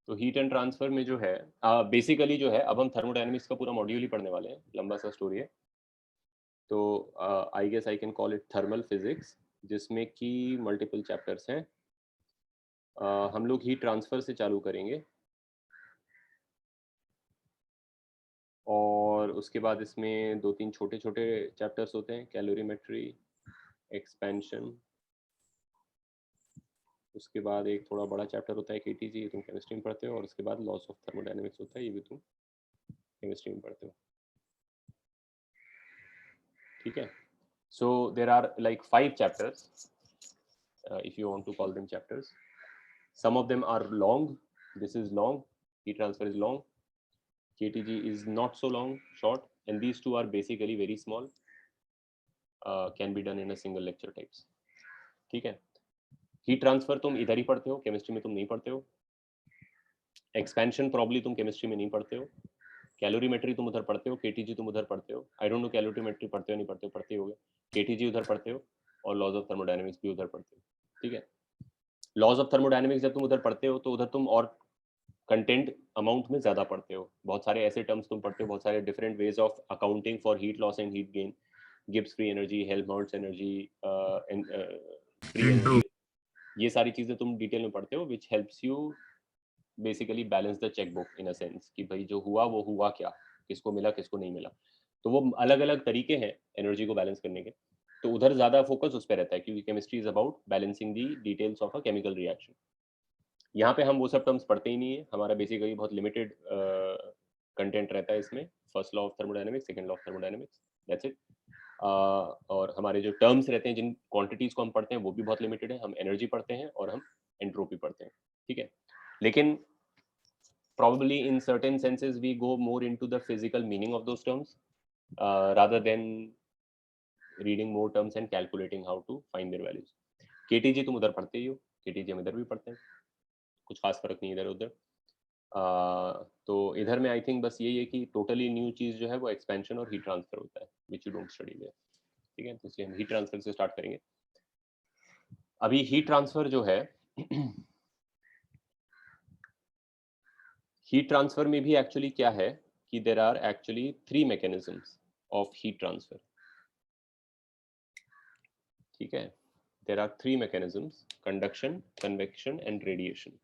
तो heat and transfer में जो है बेसिकली जो है, अब हम थर्मोडायनेमिक्स का पूरा मॉड्यूल ही पढ़ने वाले हैं, लंबा सा स्टोरी है। तो I guess I can call it thermal physics, जिसमें कि मल्टीपल चैप्टर्स हैं। हम लोग हीट ट्रांसफर से चालू करेंगे और उसके बाद इसमें 2-3 छोटे छोटे चैप्टर्स होते हैं, कैलोरीमेट्री, एक्सपेंशन। उसके बाद एक थोड़ा बड़ा चैप्टर होता है केटीजी, ये तुम केमिस्ट्री में पढ़ते हो, और उसके बाद लॉस ऑफ थर्मोडायनेमिक्स होता है, ये भी तुम केमिस्ट्री में पढ़ते हो। ठीक है, so there are like 5 chapters, if you want to call them chapters. Some of them are long. This is long. Heat transfer is long. KTG is not so long, short, and these two are basically very small. Can be done in a single lecture types. ठीक है, heat transfer तुम इधर ही पढ़ते हो, chemistry में तुम नहीं पढ़ते हो। एक्सपेंशन प्रॉब्ली तुम केमिस्ट्री में नहीं पढ़ते हो। कैलोरीमेट्री तुम उधर पढ़ते हो, केटीजी तुम उधर पढ़ते हो। आई डोंट नो कैलोरीमेट्री पढ़ते हो नहीं पढ़ते हो, पढ़ते होगे। केटीजी उधर पढ़ते हो और लॉज ऑफ थर्मोडायनेमिक्स भी उधर पढ़ते हो। ठीक है, लॉज ऑफ थर्मोडायनेमिक्स जब तुम उधर पढ़ते हो तो उधर तुम और कंटेंट अमाउंट में ज्यादा पढ़ते हो, बहुत सारे ऐसे टर्म्स तुम पढ़ते हो, बहुत सारे different ways of accounting for heat loss and heat gain, Gibbs free energy, Helmholtz energy, free energy, ये सारी चीजें तुम डिटेल में पढ़ते हो, which helps you basically balance the cheque book in a sense कि भाई जो हुआ वो हुआ क्या, किसको मिला किसको नहीं मिला। तो वो अलग अलग तरीके हैं एनर्जी को बैलेंस करने के, तो उधर ज्यादा फोकस उस पर रहता है, क्योंकि chemistry is about balancing the details of a chemical reaction. यहाँ पे हम वो सब टर्म्स पढ़ते ही नहीं है, हमारा बेसिकली बहुत लिमिटेड कंटेंट रहता है इसमें। First law of thermodynamics, second law of thermodynamics, that's it. और हमारे जो टर्म्स रहते हैं, जिन क्वांटिटीज को हम पढ़ते हैं, वो भी बहुत लिमिटेड है। हम एनर्जी पढ़ते हैं और हम एंट्रोपी पढ़ते हैं। ठीक है, लेकिन probably in certain senses we go more into the physical meaning of those terms, rather than reading more terms and calculating how to find their values. KTG तुम उधर पढ़ते ही हो, KTG हम इधर भी पढ़ते हैं, कुछ खास फर्क नहीं इधर उधर। तो इधर में आई थिंक बस यही है कि टोटली न्यू चीज जो है वो एक्सपेंशन और हीट ट्रांसफर होता है, which you don't study there. ठीक है, तो इसलिए हम हीट ट्रांसफर से स्टार्ट करेंगे। अभी हीट ट्रांसफर जो है हीट ट्रांसफर में भी एक्चुअली क्या है कि there are actually 3 mechanisms of heat transfer. ठीक है, there are 3 mechanisms, conduction, convection and radiation,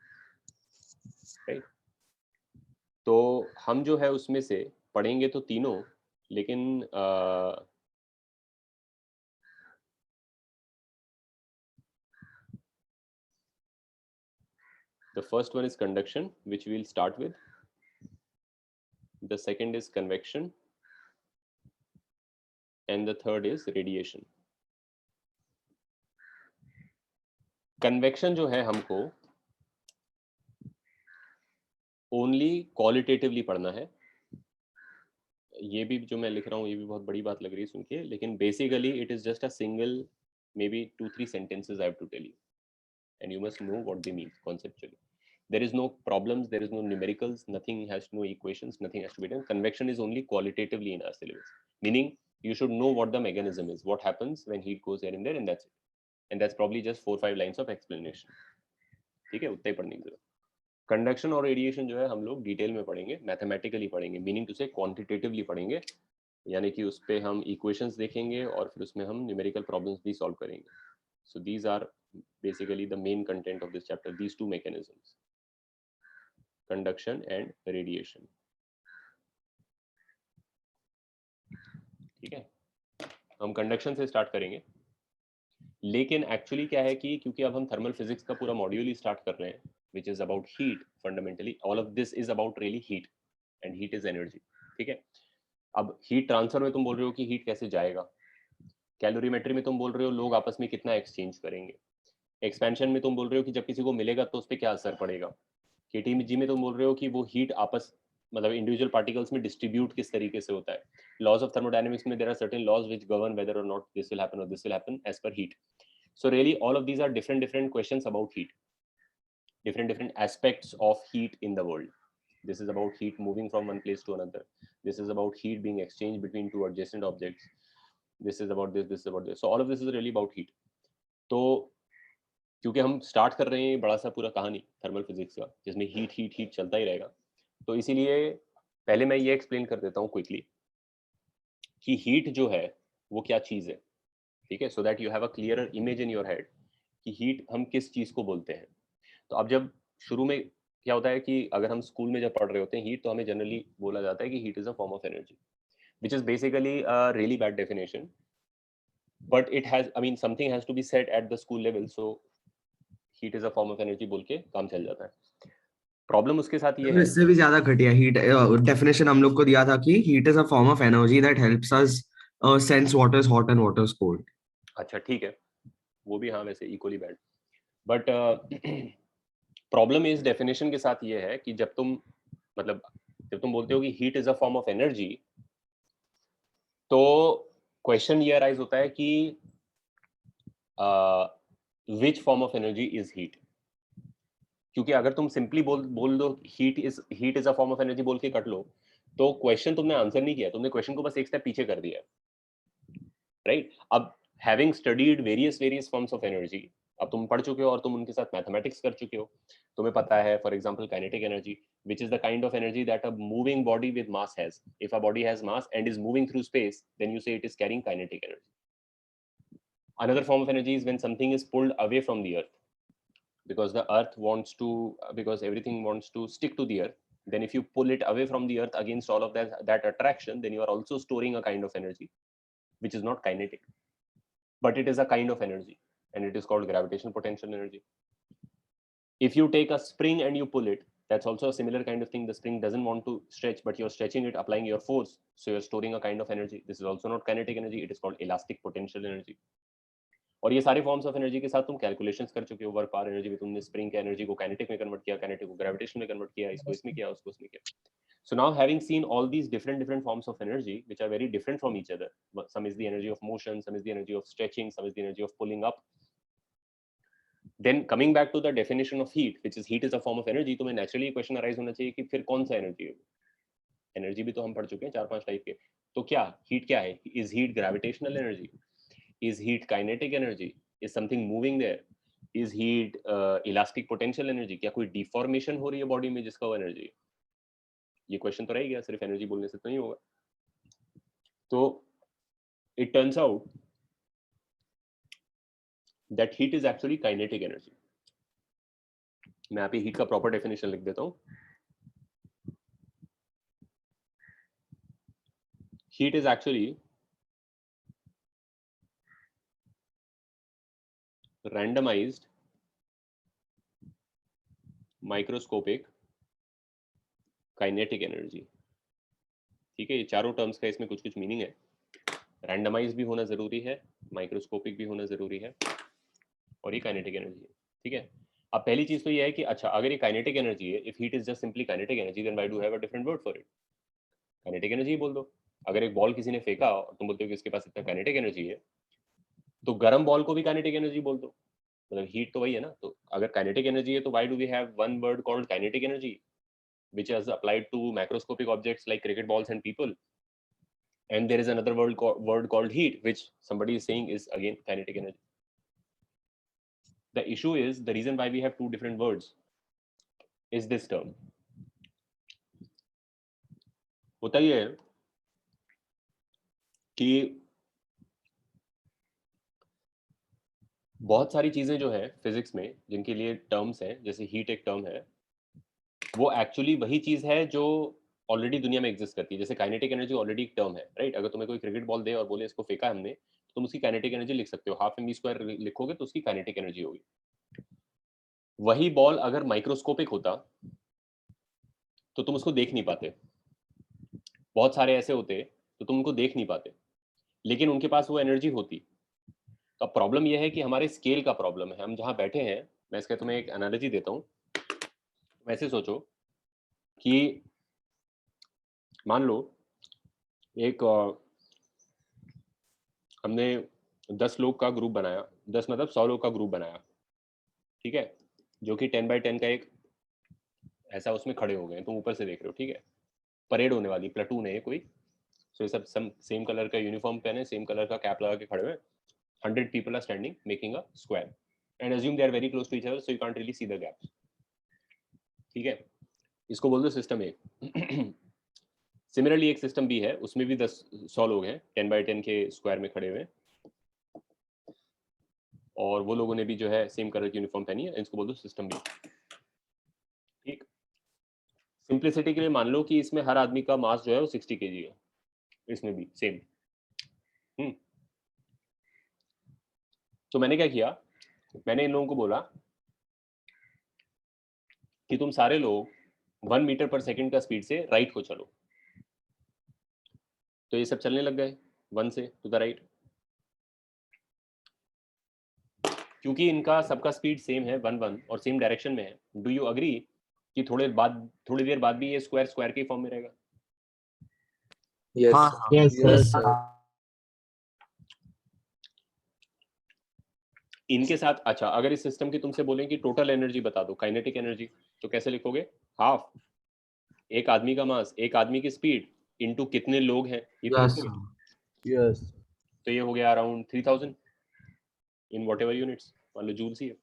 right. तो हम जो है उसमें से पढ़ेंगे तो तीनों, लेकिन the first one is conduction, which we will start with. The second is convection, and the third is radiation. Convection जो है हमको ओनली क्वालिटेटिवली पढ़ना है। ये भी जो मैं लिख रहा हूँ ये भी बहुत बड़ी बात लग रही है सुन के, लेकिन basically it is just a single, maybe 2-3 sentences I have to tell you, and you must know what they mean conceptually. There is no problems, there is no numericals, nothing has no equations, nothing has to be done. Convection is only qualitatively in our syllabus, meaning you should know what the mechanism is, what happens when heat goes here and there, and that's it. And that's probably just 4-5 lines of explanation. ठीक है, उतना ही पढ़ने की जरूरत। Conduction और radiation जो है हम लोग डिटेल में पढ़ेंगे, मैथमेटिकली पढ़ेंगे, मीनिंग टू से क्वांटिटेटिवली पढ़ेंगे, यानी कि उस पर हम इक्वेशंस देखेंगे और फिर उसमें हम न्यूमेरिकल प्रॉब्लम्स भी सॉल्व करेंगे। So these are basically the main content of this chapter, these two mechanisms, conduction and radiation. ठीक है, हम कंडक्शन से स्टार्ट करेंगे, लेकिन एक्चुअली क्या है कि क्योंकि अब हम थर्मल फिजिक्स का पूरा मॉड्यूल ही स्टार्ट कर रहे हैं, which is about heat, fundamentally all of this is about really heat, and heat is energy. ठीक है, अब हीट ट्रांसफर में तुम बोल रहे हो कि हीट कैसे जाएगा, कैलोरीमेट्री में तुम बोल रहे हो लोग आपस में कितना एक्सचेंज करेंगे, एक्सपेंशन में तुम बोल रहे हो कि जब किसी को मिलेगा तो उस पर क्या असर पड़ेगा, केटीजी में तुम बोल रहे हो कि वो हीट आपस मतलब इंडिविजुअल पार्टिकल्स में डिस्ट्रीब्यूट किस तरीके से होता है। लॉज ऑफ थर्मोडायनेमिक्स में there are certain laws which govern whether और नॉट दिस विल हैपन और this will happen as per heat. So really all of these are different questions about heat, different aspects of heat in the world. This is about heat moving from one place to another. This is about heat being exchanged between two adjacent objects. This is about this is about this. So all of this is really about heat. तो क्योंकि हम start कर रहे हैं बड़ा सा पूरा कहानी थर्मल फिजिक्स का, जिसमें हीट हीट हीट चलता ही रहेगा। तो इसीलिए पहले मैं ये एक्सप्लेन कर देता हूँ क्विकली कि हीट जो है वो क्या चीज़ है, ठीक है, so that you have a clear image in your head कि हीट हम किस चीज़ को बोलते हैं। तो अब जब शुरू में क्या होता है कि अगर हम स्कूल में जब पढ़ रहे होते हैं हीट, तो हमें जनरली बोला जाता है कि heat is a form of energy, which is basically a really bad definition, but it has, I mean, something has to be said at the school level, so heat is a form of energy बोल के काम चल जाता है। Problem उसके साथ ये मतलब है। इससे भी ज्यादा घटिया हीट डेफिनेशन हम लोग को दिया था कि heat is a form of energy that helps us sense what is hot and what is cold. अच्छा ठीक है, वो भी हाँ वैसे इक्वली बैड, बट प्रॉब्लम इस डेफिनेशन के साथ ये है कि जब तुम, मतलब जब तुम बोलते हो कि heat is a form of energy, तो क्वेश्चन ये अराइज होता है कि which form of energy is heat. क्योंकि अगर तुम सिंपली बोल दो heat is a form of energy बोल के कट लो, तो क्वेश्चन तुमने आंसर नहीं किया, तुमने क्वेश्चन को बस एक स्टेप पीछे कर दिया, राइट? अब having studied various various forms of energy, अब तुम पढ़ चुके हो और तुम उनके साथ मैथमेटिक्स कर चुके हो, तुम्हें पता है for example kinetic energy, which is the kind of energy that a moving body with mass has. If a body has mass and is moving through space, then you say it is carrying kinetic energy. Another form of energy is when something is pulled away from the earth, because the earth wants to, because everything wants to stick to the earth. Then if you pull it away from the earth against all of that attraction, then you are also storing a kind of energy which is not kinetic, but it is a kind of energy, and it is called gravitational potential energy. If you take a spring and you pull it, that's also a similar kind of thing. The spring doesn't want to stretch, but you're stretching it, applying your force, so you're storing a kind of energy. This is also not kinetic energy, it is called elastic potential energy. और ये सारे forms of energy के साथ तुम calculations कर चुके हो, work power energy में तुमने स्प्रिंग के एनर्जी को काइनेटिक में कन्वर्ट किया, काइनेटिक को ग्रेविटेशन में कन्वर्ट किया, इसको इसमें किया, उसको उसमें किया. So now having seen all these different forms of energy which are very different from each other, some is the energy of motion, some is the energy of stretching, some is the energy of pulling up, then coming back to the definition of heat, which is heat is a form of energy, तो मैं naturally question arise होना चाहिए कि फिर कौन सा energy है? Energy भी तो हम पढ़ चुके हैं 4-5 टाइप के, तो क्या हीट क्या है? Is heat gravitational energy? Is heat kinetic energy? Is something moving there? Is heat elastic potential energy? क्या कोई डिफॉर्मेशन हो रही है बॉडी में जिसका वो एनर्जी? ये क्वेश्चन तो रह गया, सिर्फ एनर्जी बोलने से तो नहीं होगा. तो it turns out that heat is actually kinetic energy. मैं यहाँ पे हीट का प्रॉपर डेफिनेशन लिख देता हूँ. Heat is actually randomized microscopic kinetic energy. ठीक है, ये चारों टर्म्स का इसमें कुछ कुछ मीनिंग है. रैंडमाइज भी होना जरूरी है, माइक्रोस्कोपिक भी होना जरूरी है, और ये काइनेटिक एनर्जी है. ठीक है, अब पहली चीज तो ये है कि अच्छा अगर ये काइनेटिक एनर्जी है, if heat is just simply kinetic energy, then why do have a different word for it? Kinetic energy बोल दो. अगर एक बॉल किसी ने फेंका और तुम बोलते हो कि इसके पास इतना काइनेटिक एनर्जी है, तो गर्म बॉल को भी काइनेटिक एनर्जी बोल दो. मतलब हीट तो वही है ना. तो अगर काइनेटिक एनर्जी है, तो why do we have one word called kinetic energy which is applied to macroscopic objects like cricket balls and people, and there is another word called heat, which somebody is saying is again kinetic energy. The issue is, the reason why we have two different words is this term. होता ही है कि बहुत सारी चीजें जो है physics में जिनके लिए टर्म्स हैं, जैसे हीट एक टर्म है, वो एक्चुअली वही चीज है जो ऑलरेडी दुनिया में एग्जिस्ट करती है. जैसे काइनेटिक एनर्जी ऑलरेडी एक टर्म है, राइट? अगर तुम्हें कोई क्रिकेट बॉल दे और बोले इसको फेंका हमने, तो तुम उसकी काइनेटिक एनर्जी लिख सकते हो. हाफ एम बी स्क्वायर लिखोगे तो उसकी काइनेटिक एनर्जी होगी. वही बॉल अगर माइक्रोस्कोपिक होता तो तुम उसको देख नहीं पाते. बहुत सारे ऐसे होते तो तुम उनको देख नहीं पाते, लेकिन उनके पास वो एनर्जी होती. तो अब प्रॉब्लम यह है कि हमारे स्केल का प्रॉब्लम है. हम जहाँ बैठे हैं, मैं इसका तुम्हें एक एनालॉजी देता हूँ. वैसे सोचो कि मान लो एक हमने 10 लोग का ग्रुप बनाया, 10 मतलब 100 लोग का ग्रुप बनाया, ठीक है, जो कि 10x10 का एक ऐसा उसमें खड़े हो गए. तुम ऊपर से देख रहे हो, ठीक है, परेड होने वाली प्लेटून है ये कोई. सो ये सब सेम कलर का यूनिफॉर्म पहने, सेम कलर का कैप लगा के खड़े हुए. 100 people are standing making a square, and assume they are very close to each other, so you can't really see the gaps. ठीक है, इसको बोल दो सिस्टम ए. सिमिलरली एक सिस्टम बी है, उसमें भी 100 लोग हैं 10 by 10 के स्क्वायर में खड़े हुए, और वो लोगों ने भी जो है सेम कलर की यूनिफॉर्म पहनी है, इसको बोल दो सिस्टम बी. ठीक, सिंप्लिसिटी के लिए मान लो कि इसमें हर आदमी का मास जो है वो 60 kg है, इसमें भी सेम. तो मैंने क्या किया, मैंने इन लोगों को बोला कि तुम सारे लोग 1 मीटर पर सेकंड का स्पीड से राइट को चलो. तो ये सब चलने लग गए 1 से टू द राइट, क्योंकि इनका सबका स्पीड सेम है 1 और सेम डायरेक्शन में है. डू यू अग्री कि थोड़ी देर बाद भी ये स्क्वायर स्क्वायर के फॉर्म में रहेगा? Yes. हाँ, Yes, sir. इनके साथ अच्छा, अगर इस सिस्टम की तुमसे बोलें कि टोटल एनर्जी बता दो, काइनेटिक एनर्जी, तो कैसे लिखोगे? हाफ एक आदमी का मास, एक आदमी की स्पीड इनटू कितने लोग हैं, ये तो yes, लिखोगे. Yes. तो ये हो गया around 3000 in what ever units, मान लो जूल्स ही है.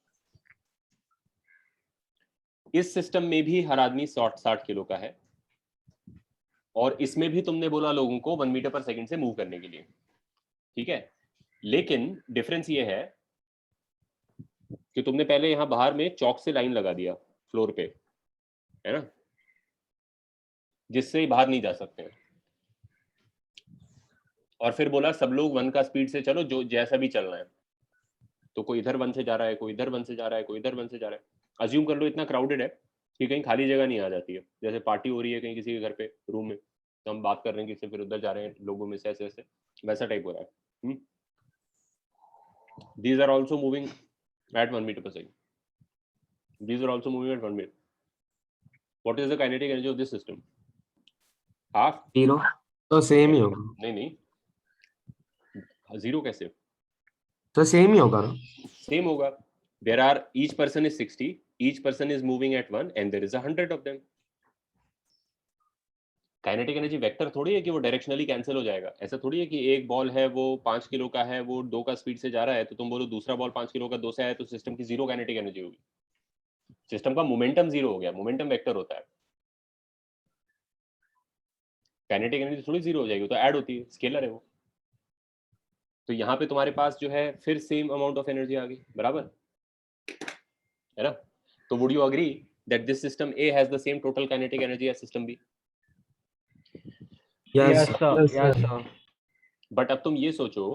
इस सिस्टम में भी हर आदमी 60 किलो का है, और इसमें भी तुमने बोला लोगों को 1 मीटर पर सेकंड से मूव करने के लिए. ठीक है, लेकिन डिफरेंस ये है कि तुमने पहले यहां बाहर में चौक से लाइन लगा दिया फ्लोर पे, है ना, जिससे बाहर नहीं जा सकते हैं, और फिर बोला सब लोग 1 का स्पीड से चलो, जो जैसा भी चलना है. तो कोई इधर 1 से जा रहा है, कोई इधर 1 से जा रहा है, कोई इधर 1 से जा रहा है. अज्यूम कर लो इतना क्राउडेड है कि कहीं खाली जगह नहीं आ जाती है, जैसे पार्टी हो रही है कहीं किसी के घर पे रूम में, तो हम बात कर रहे हैं किसी, फिर उधर जा रहे हैं लोगों में से ऐसे ऐसे, वैसा टाइप हो रहा है. These are also moving at 1 meter per second. These are also moving at 1 meter. What is the kinetic energy of this system? Half? zero. तो सेम ही होगा. नहीं नहीं, जीरो कैसे? तो सेम ही होगा ना. सेम होगा. There are, each person is 60, each person is moving at 1 and there is 100 of them. Kinetic energy vector थोड़ी है कि वो डायरेक्शनली कैंसिल हो जाएगा. ऐसा थोड़ी है कि एक बॉल है वो 5 किलो का है, वो 2 का स्पीड से जा रहा है, तो तुम बोलो दूसरा बॉल 5 किलो का 2 से आया तो सिस्टम की जीरो काइनेटिक एनर्जी होगी. सिस्टम का मोमेंटम जीरो हो गया, मोमेंटम वेक्टर होता है. काइनेटिक एनर्जी थोड़ी जीरो हो जाएगी, तो ऐड होती है, स्केलर है वो. तो यहाँ पे तुम्हारे पास जो है फिर सेम अमाउंट ऑफ एनर्जी आ गई, बराबर है ना. तो would you agree that this system A has the same total kinetic energy as system B? yes, sir. Yes, sir. But अब तुम ये सोचो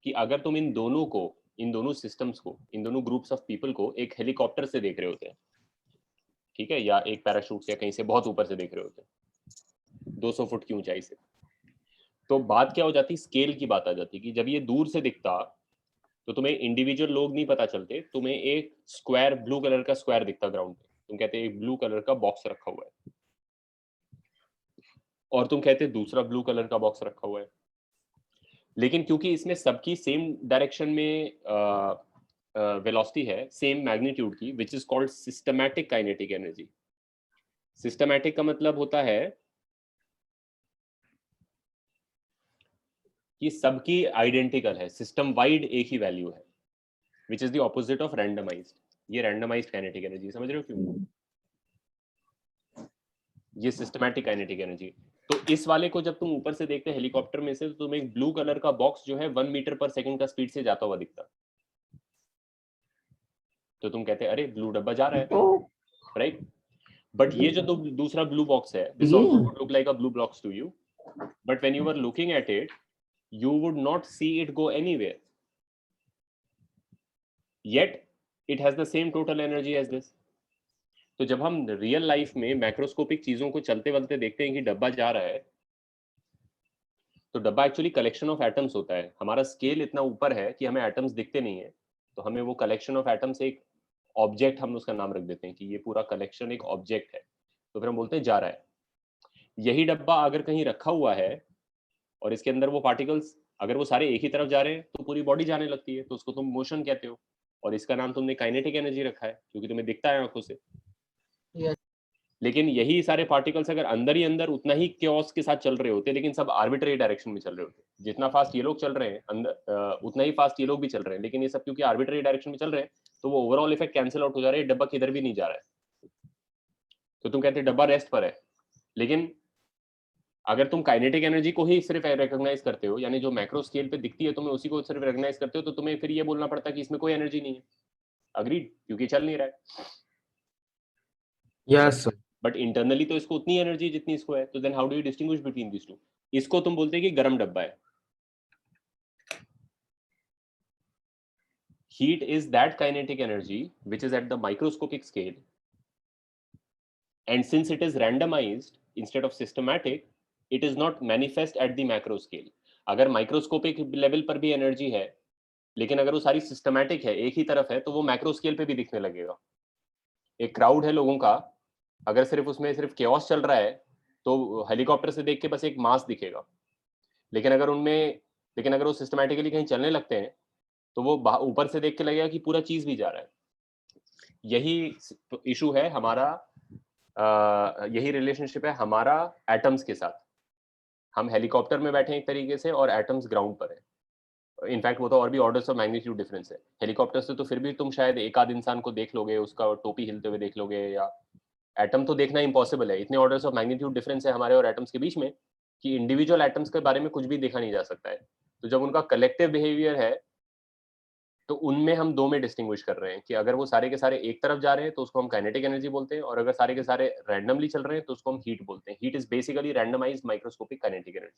कि अगर तुम इन दोनों सिस्टम्स को, इन दोनों ग्रुप्स ऑफ पीपल को एक हेलीकॉप्टर से देख रहे होते हैं, ठीक है, या एक पैराशूट से या कहीं से बहुत ऊपर से देख रहे होते हैं 200 फुट की ऊंचाई से, तो बात क्या हो जाती, स्केल की बात आ जाती कि जब ये दूर से दिखता तो तुम्हें इंडिविजुअल लोग नहीं पता चलते, तुम्हें एक स्क्वायर, ब्लू कलर का स्क्वायर दिखता ग्राउंड पे, तुम कहते एक ब्लू कलर का बॉक्स रखा हुआ है, और तुम कहते दूसरा ब्लू कलर का बॉक्स रखा हुआ है. लेकिन क्योंकि इसमें सबकी सेम डायरेक्शन में वेलोसिटी है, सेम मैग्नीट्यूड की, which is called systematic kinetic energy. Systematic का मतलब होता है कि सबकी आइडेंटिकल है, सिस्टम वाइड एक ही वैल्यू है, which is the opposite of randomized. ये रैंडमाइज्ड काइनेटिक एनर्जी, समझ रहे हो क्यों? ये सिस्टमैटिक काइनेटिक एनर्जी. तो इस वाले को जब तुम ऊपर से देखते हैं हेलीकॉप्टर में से, तो तुम्हें एक ब्लू कलर का बॉक्स जो है 1 मीटर पर सेकंड का स्पीड से जाता हुआ दिखता, तो तुम कहते हैं अरे ब्लू डब्बा जा रहा है, राइट. बट ये जो दूसरा ब्लू बॉक्स है, this also would look like a blue box to you, but when you are looking at it you would not see it go anywhere, yet it has the same total energy as this. तो जब हम real life में macroscopic चीजों को चलते वलते देखते हैं कि डब्बा जा रहा है, तो डब्बा एक्चुअली कलेक्शन ऑफ एटम्स होता है. हमारा स्केल इतना ऊपर है कि हमें एटम्स दिखते नहीं है, तो हमें वो कलेक्शन ऑफ एटम्स एक ऑब्जेक्ट, हम उसका नाम रख देते हैं कि ये पूरा कलेक्शन एक ऑब्जेक्ट है, तो फिर हम बोलते हैं जा रहा है. यही डब्बा अगर कहीं रखा हुआ है और इसके अंदर वो पार्टिकल्स अगर वो सारे एक ही तरफ जा रहे हैं, तो पूरी बॉडी जाने लगती है, तो उसको तुम मोशन कहते हो, और इसका नाम तुमने काइनेटिक एनर्जी रखा है क्योंकि तुम्हें दिखता है आंखों से. Yes. लेकिन यही सारे पार्टिकल्स अगर अंदर ही अंदर उतना ही क्योस के साथ चल रहे होते, लेकिन सब आर्बिट्रेरी डायरेक्शन में चल रहे होते, जितना फास्ट ये लोग चल रहे हैं अंदर उतना ही फास्ट ये लोग भी चल रहे हैं, लेकिन ये सब क्योंकि आर्बिट्रेरी डायरेक्शन में चल रहे हैं, तो वो ओवरऑल इफेक्ट कैंसिल आउट हो जा रहा है, डब्बा किधर भी नहीं जा रहा है। तो तुम कहते हैं डब्बा रेस्ट पर है, लेकिन अगर तुम काइनेटिक एनर्जी को ही सिर्फ रिकॉग्नाइज करते हो, यानी जो मैक्रो स्केल पे दिखती है तुम्हें उसी को सिर्फ रिकॉग्नाइज करते हो, तो तुम्हें फिर ये बोलना पड़ता है कि इसमें कोई एनर्जी नहीं है। अग्रीड, क्योंकि चल नहीं रहा है। Yes, sir. बट इंटरनली तो इसको उतनी एनर्जी जितनी इसको है, तो then how do you distinguish between this two? इसको तुम बोलते हैं कि गर्म डब्बा है। Heat is that kinetic energy which is at the microscopic scale, and since it is randomized instead of systematic, it is not manifest at the macro scale. अगर microscopic level पर भी एनर्जी है, लेकिन अगर वो सारी सिस्टमैटिक है, एक ही तरफ है, तो वो मैक्रो स्केल पे भी दिखने लगेगा। एक क्राउड है लोगों का, अगर सिर्फ उसमें सिर्फ केओस चल रहा है तो हेलीकॉप्टर से देख के बस एक मास दिखेगा, लेकिन अगर वो सिस्टमैटिकली कहीं चलने लगते हैं तो वो ऊपर से देख के लगेगा कि पूरा चीज भी जा रहा है। यही इशू है हमारा, यही रिलेशनशिप है हमारा एटम्स के साथ। हम हेलीकॉप्टर में बैठे हैं एक तरीके से और एटम्स ग्राउंड पर है। इनफैक्ट वो तो और भी ऑर्डर्स ऑफ मैग्नीट्यूड डिफरेंस है। हेलीकॉप्टर से तो फिर भी तुम शायद एक आध इंसान को देख लोगे, उसका टोपी हिलते हुए देख लोगे, या एटम तो देखना इम्पॉसिबल है। इतने ऑर्डर्स ऑफ मैग्नीट्यूड डिफरेंस है हमारे और एटम्स के बीच में कि इंडिविजुअल एटम्स के बारे में कुछ भी देखा नहीं जा सकता है। तो जब उनका कलेक्टिव बिहेवियर है तो उनमें हम दो में डिस्टिंग्विश कर रहे हैं कि अगर वो सारे के सारे एक तरफ जा रहे हैं तो उसको हम काइनेटिक एनर्जी बोलते हैं, और अगर सारे के सारे रैंडमली चल रहे हैं तो उसको हम हीट बोलते हैं। Heat is basically randomized microscopic kinetic energy.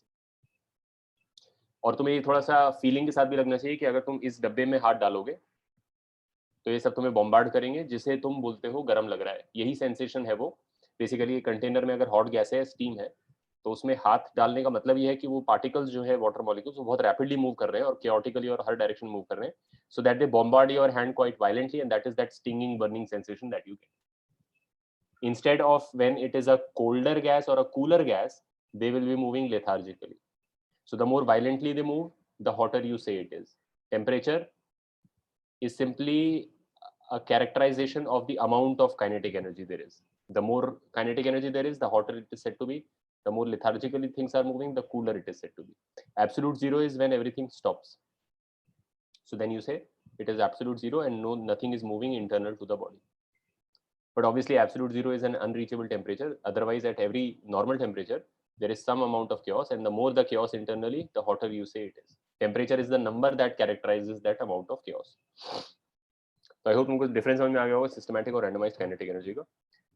और तुम्हें ये थोड़ा सा फीलिंग के साथ भी लगना चाहिए कि अगर तुम इस डब्बे में हाथ डालोगे तो ये सब तुम्हें बॉम्बार्ड करेंगे, जिसे तुम बोलते हो गर्म लग रहा है। यही सेंसेशन है वो। बेसिकली कंटेनर में अगर हॉट गैस है, स्टीम है, तो उसमें हाथ डालने का मतलब ये है कि वो पार्टिकल्स जो है वाटर मॉलिक्यूल्स वो बहुत रैपिडली मूव कर रहे हैं और chaotically और हर डायरेक्शन मूव कर रहे हैं, so that they bombard your hand quite violently, and that is that stinging burning sensation that you get. Instead of when it is a colder gas or a cooler gas, they will be moving lethargically. So the more violently they move, the hotter you say it is. Temperature is simply a characterization of the amount of kinetic energy there is. The more kinetic energy there is, the hotter it is said to be. The more lethargically things are moving, the cooler it is said to be. Absolute zero is when everything stops. So then you say it is absolute zero and nothing is moving internal to the body. But obviously absolute zero is an unreachable temperature. Otherwise, at every normal temperature, there is some amount of chaos, and the more the chaos internally, the hotter you say it is. Temperature is the number that characterizes that amount of chaos. तो I hope तुमको difference समझ में आ गया होगा systematic और randomised kinetic energy का।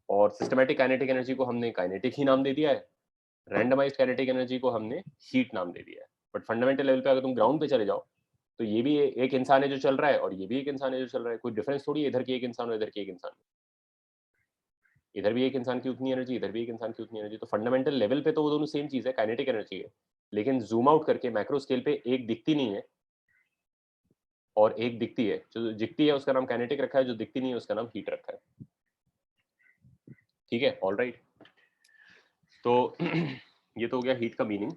और systematic kinetic energy को हमने काइनेटिक ही नाम दे दिया है, रैंडमाइज्ड काइनेटिक एनर्जी को हमने हीट नाम दे दिया है। बट फंडामेंटल लेवल पे अगर तुम ग्राउंड पे चले जाओ तो ये भी एक इंसान है जो चल रहा है और ये भी एक इंसान है जो चल रहा है। कोई डिफरेंस थोड़ी है इधर की एक इंसान और इधर की एक इंसान। इधर भी एक इंसान की उतनी एनर्जी, इधर भी एक इंसान की उतनी एनर्जी। तो फंडामेंटल लेवल पे तो वो दोनों सेम चीज है, काइनेटिक एनर्जी है। लेकिन जूम आउट करके मैक्रो स्केल पे एक दिखती नहीं है और एक दिखती है। जो दिखती है उसका नाम काइनेटिक रखा है, जो दिखती नहीं है उसका नाम हीट रखा है। ठीक है, ऑल राइट। तो ये तो हो गया हीट का मीनिंग।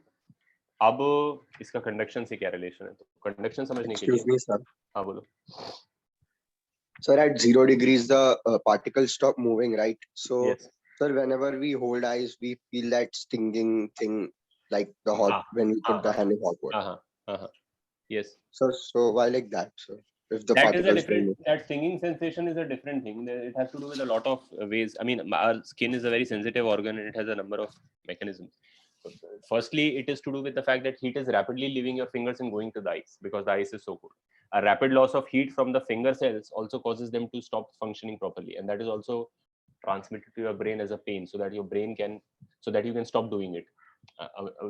अब इसका कंडक्शन से क्या रिलेशन है, तो कंडक्शन समझने के लिए Excuse me, sir. हाँ बोलो। Sir, at 0 degrees, the particles stop moving, right? So, Yes. sir, whenever we hold ice, we feel that stinging thing, like the hot, when we put the hand in hot water. Yes. So why like that, sir? If the That is a particles different, move. that stinging sensation is a different thing. It has to do with a lot of ways. I mean, our skin is a very sensitive organ and it has a number of mechanisms. Firstly, it is to do with the fact that heat is rapidly leaving your fingers and going to the ice because the ice is so cold. A rapid loss of heat from the finger cells also causes them to stop functioning properly, and that is also transmitted to your brain as a pain, so that your brain can, so that you can stop doing it.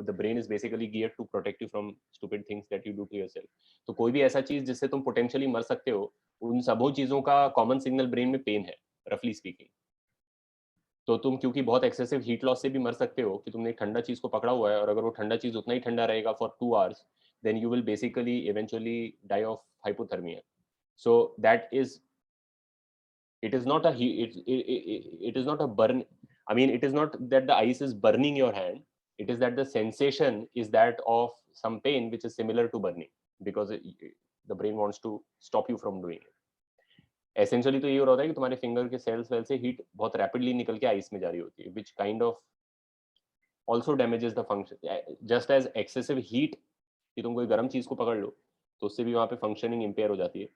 The brain is basically geared to protect you from stupid things that you do to yourself. तो कोई भी ऐसा चीज जिससे तुम potentially मर सकते हो, उन सबों चीजों का कॉमन सिग्नल ब्रेन में पेन है, रफली स्पीकिंग। तो तुम क्योंकि बहुत एक्सेसिव हीट लॉस से भी मर सकते हो कि तुमने एक ठंडा चीज को पकड़ा हुआ है और अगर वो ठंडा चीज उतना ही ठंडा रहेगा for 2 hours, then you will basically eventually die of hypothermia. So that is, it is not a it is not a burn. I mean, it is not that the ice is burning your hand. It is that the sensation is that of some pain which is similar to burning, because the brain wants to stop you from doing it. Essentially तो ये हो रहा है कि तुम्हारे finger के sales well से heat बहुत रैपिडली निकल के आइस में जा रही होती है, which kind of also damages the function. Just as excessive heat, कि तुम कोई गर्म चीज को पकड़ लो तो उससे भी वहां पे फंक्शनिंग इंपेयर हो जाती है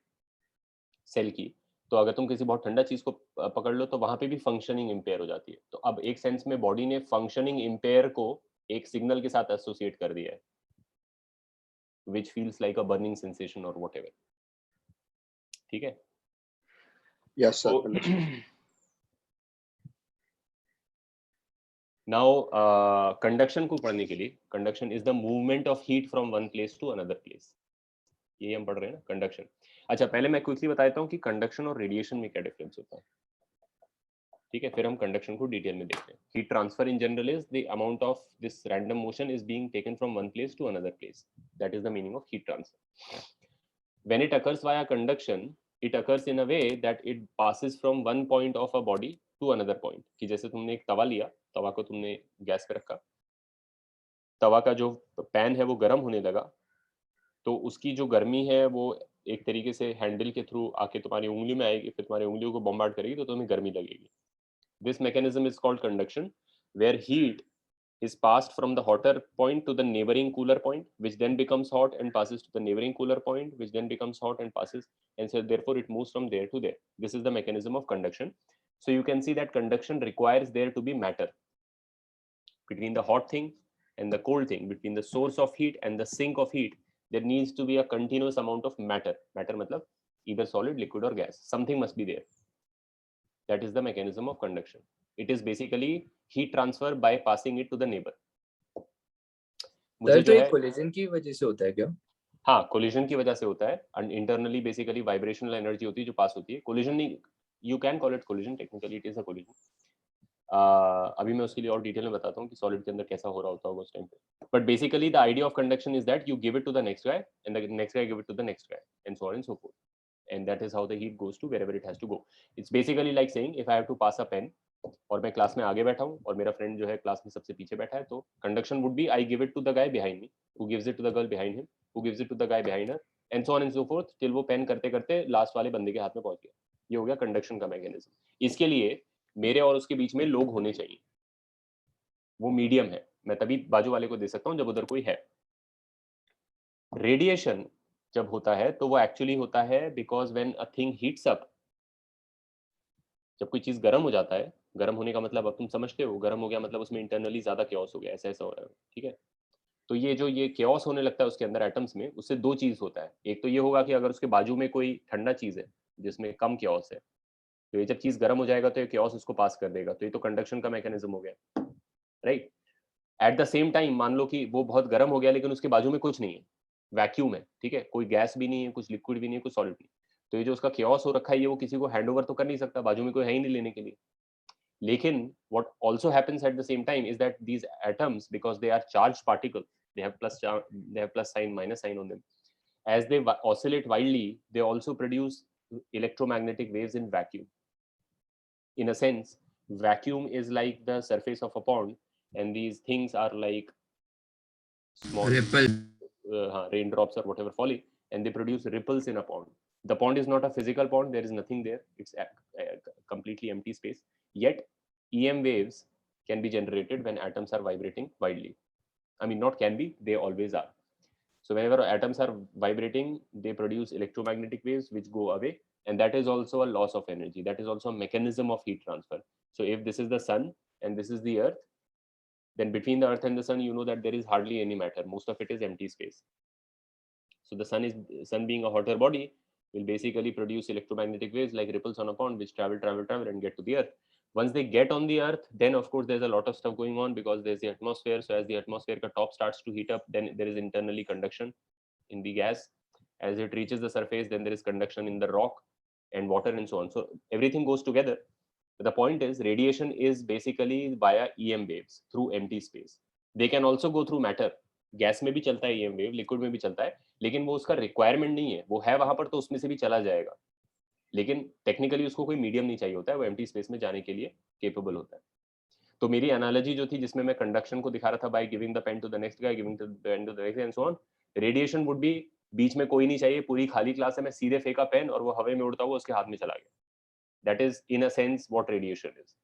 सेल की, तो अगर तुम किसी बहुत ठंडा चीज को पकड़ लो तो वहां पे भी फंक्शनिंग इम्पेयर हो जाती है। तो अब एक सेंस में बॉडी ने फंक्शनिंग इम्पेयर को एक सिग्नल के साथ एसोसिएट कर दिया है, which feels like a burning sensation और व्हाटएवर। ठीक है। Yes, sir. So, Understood. Now conduction को पढ़ने के लिए, conduction is the movement of heat from one place to another place, ये हम पढ़ रहे हैं ना कंडक्शन। अच्छा, पहले मैं क्विकली बताता हूँ कि कंडक्शन और रेडिएशन में क्या डिफरेंस होता है। ठीक है, फिर हम कंडक्शन को डिटेल में देखते हैं। Heat transfer in general is the amount of this random motion is being taken from one place to another place, that is the meaning of heat transfer. When it occurs via conduction, it occurs in a way that it passes from one point of a body to another point. कि जैसे तुमने एक तवा लिया, तवा को तुमने gas पे रखा, तवा का जो पैन है वो गर्म होने लगा, तो उसकी जो गर्मी है वो एक तरीके से हैंडल के थ्रू आके तुम्हारी उंगली में आएगी, फिर तुम्हारी उंगलियों को बॉम्बार्ड करेगी, तो तुम्हें गर्मी लगेगी। This mechanism is called conduction, where heat is passed from the hotter point to the neighboring cooler point, which then becomes hot and passes to the neighboring cooler point, which then becomes hot and passes, and so therefore it moves from there to there. This is the mechanism of conduction. So you can see that conduction requires there to be matter between the hot thing and the cold thing, between the source of heat and the sink of heat. There needs to be a continuous amount of matter. Matter matlab either solid, liquid or gas. Something must be there. That is the mechanism of conduction. It is basically heat transfer by passing it to the neighbor. Sir तो ये collision की वजह से होता है क्या? हाँ, collision की वजह से होता है। And internally basically vibrational energy होती है जो पास होती है। कोलिजन नहीं, you can call it collision, technically it is a collision. अभी मैं उसके लिए और डिटेल में बताता हूँ कि सॉलिड के अंदर कैसा हो रहा होता होगा उस टाइम पे। But basically the idea of conduction is that you give it to the next guy and the next guy give it to the next guy and so on and so forth, and that is how the heat goes to wherever it has to go. It's basically like saying if I have to pass a pen और मैं class में आगे बैठा हूँ और मेरा friend जो है क्लास में सबसे पीछे बैठा है, तो conduction would be I give it to the guy behind me, who gives it to the girl behind him, who gives it to the guy behind her, and so on and so forth, till वो pen करते करते last वाले बंदे के हाथ में पहुंच गया। ये हो गया कंडक्शन का मैकेनिज्म। इसके लिए मेरे और उसके बीच में लोग होने चाहिए, वो मीडियम है, मैं तभी बाजू वाले को दे सकता हूँ जब उधर कोई है। रेडिएशन जब होता है तो वो एक्चुअली होता है because when a thing heats up, जब कोई चीज गर्म हो जाता है, गर्म होने का मतलब अब तुम समझते हो, गर्म हो गया मतलब उसमें इंटरनली ज्यादा क्योस हो गया, ऐसा ऐसा हो रहा है। ठीक है, तो ये जो ये क्योस होने लगता है उसके अंदर एटम्स में, उससे दो चीज होता है। एक तो ये होगा कि अगर उसके बाजू में कोई ठंडा चीज है जिसमें कम क्योस है, तो ये जब चीज गर्म हो जाएगा तो ये क्योस उसको पास कर देगा, तो ये तो कंडक्शन का मैकेनिज्म हो गया, right. At the same time मान लो कि वो बहुत गर्म हो गया लेकिन उसके बाजू में कुछ नहीं है, वैक्यूम है, ठीक है, कोई गैस भी नहीं है, कुछ लिक्विड भी नहीं है, कुछ सॉलिड नहीं, तो ये जो उसका क्योस हो रखा है ये वो किसी को हैंड ओवर तो कर नहीं सकता, बाजू में कोई है ही नहीं लेने के लिए। लेकिन what also happens at the same time is that these atoms, because they are charged particles, they have plus sign, minus sign on them, as they oscillate wildly, they also produce electromagnetic waves in vacuum. In a sense, vacuum is like the surface of a pond, and these things are like small Ripple. raindrops or whatever falling, and they produce ripples in a pond. The pond is not a physical pond, there is nothing there, it's a completely empty space, yet EM waves can be generated when atoms are vibrating wildly. I mean, not can be, they always are. So whenever atoms are vibrating, they produce electromagnetic waves which go away, and that is also a loss of energy. That is also a mechanism of heat transfer. So if this is the sun and this is the earth, then between the earth and the sun, you know that there is hardly any matter. Most of it is empty space. So the sun being a hotter body will basically produce electromagnetic waves like ripples on a pond, which travel and get to the earth. Once they get on the earth, then of course there's a lot of stuff going on because there's the atmosphere. So as the atmosphere top starts to heat up, then there is internally conduction in the gas. As it reaches the surface, then there is conduction in the rock and water and so on. So everything goes together. But the point is, radiation is basically via EM waves through empty space. They can also go through matter. Gas में भी चलता है EM wave, liquid में भी चलता है, लेकिन वो उसका रिक्वायरमेंट नहीं है, वो है वहां पर तो उसमें से भी चला जाएगा, लेकिन टेक्निकली उसको कोई मीडियम नहीं चाहिए होता है, वो एम्प्टी स्पेस में जाने के लिए केपेबल होता है। तो मेरी एनालॉजी जो थी जिसमें मैं कंडक्शन को दिखा रहा था by giving the pen to the next guy, giving the pen to the next and so on, radiation would be बीच में कोई नहीं चाहिए, पूरी खाली क्लास है, मैं सीधे फेंका पेन और वो हवा में उड़ता हुआ उसके हाथ में चला गया। That is in a sense what radiation is.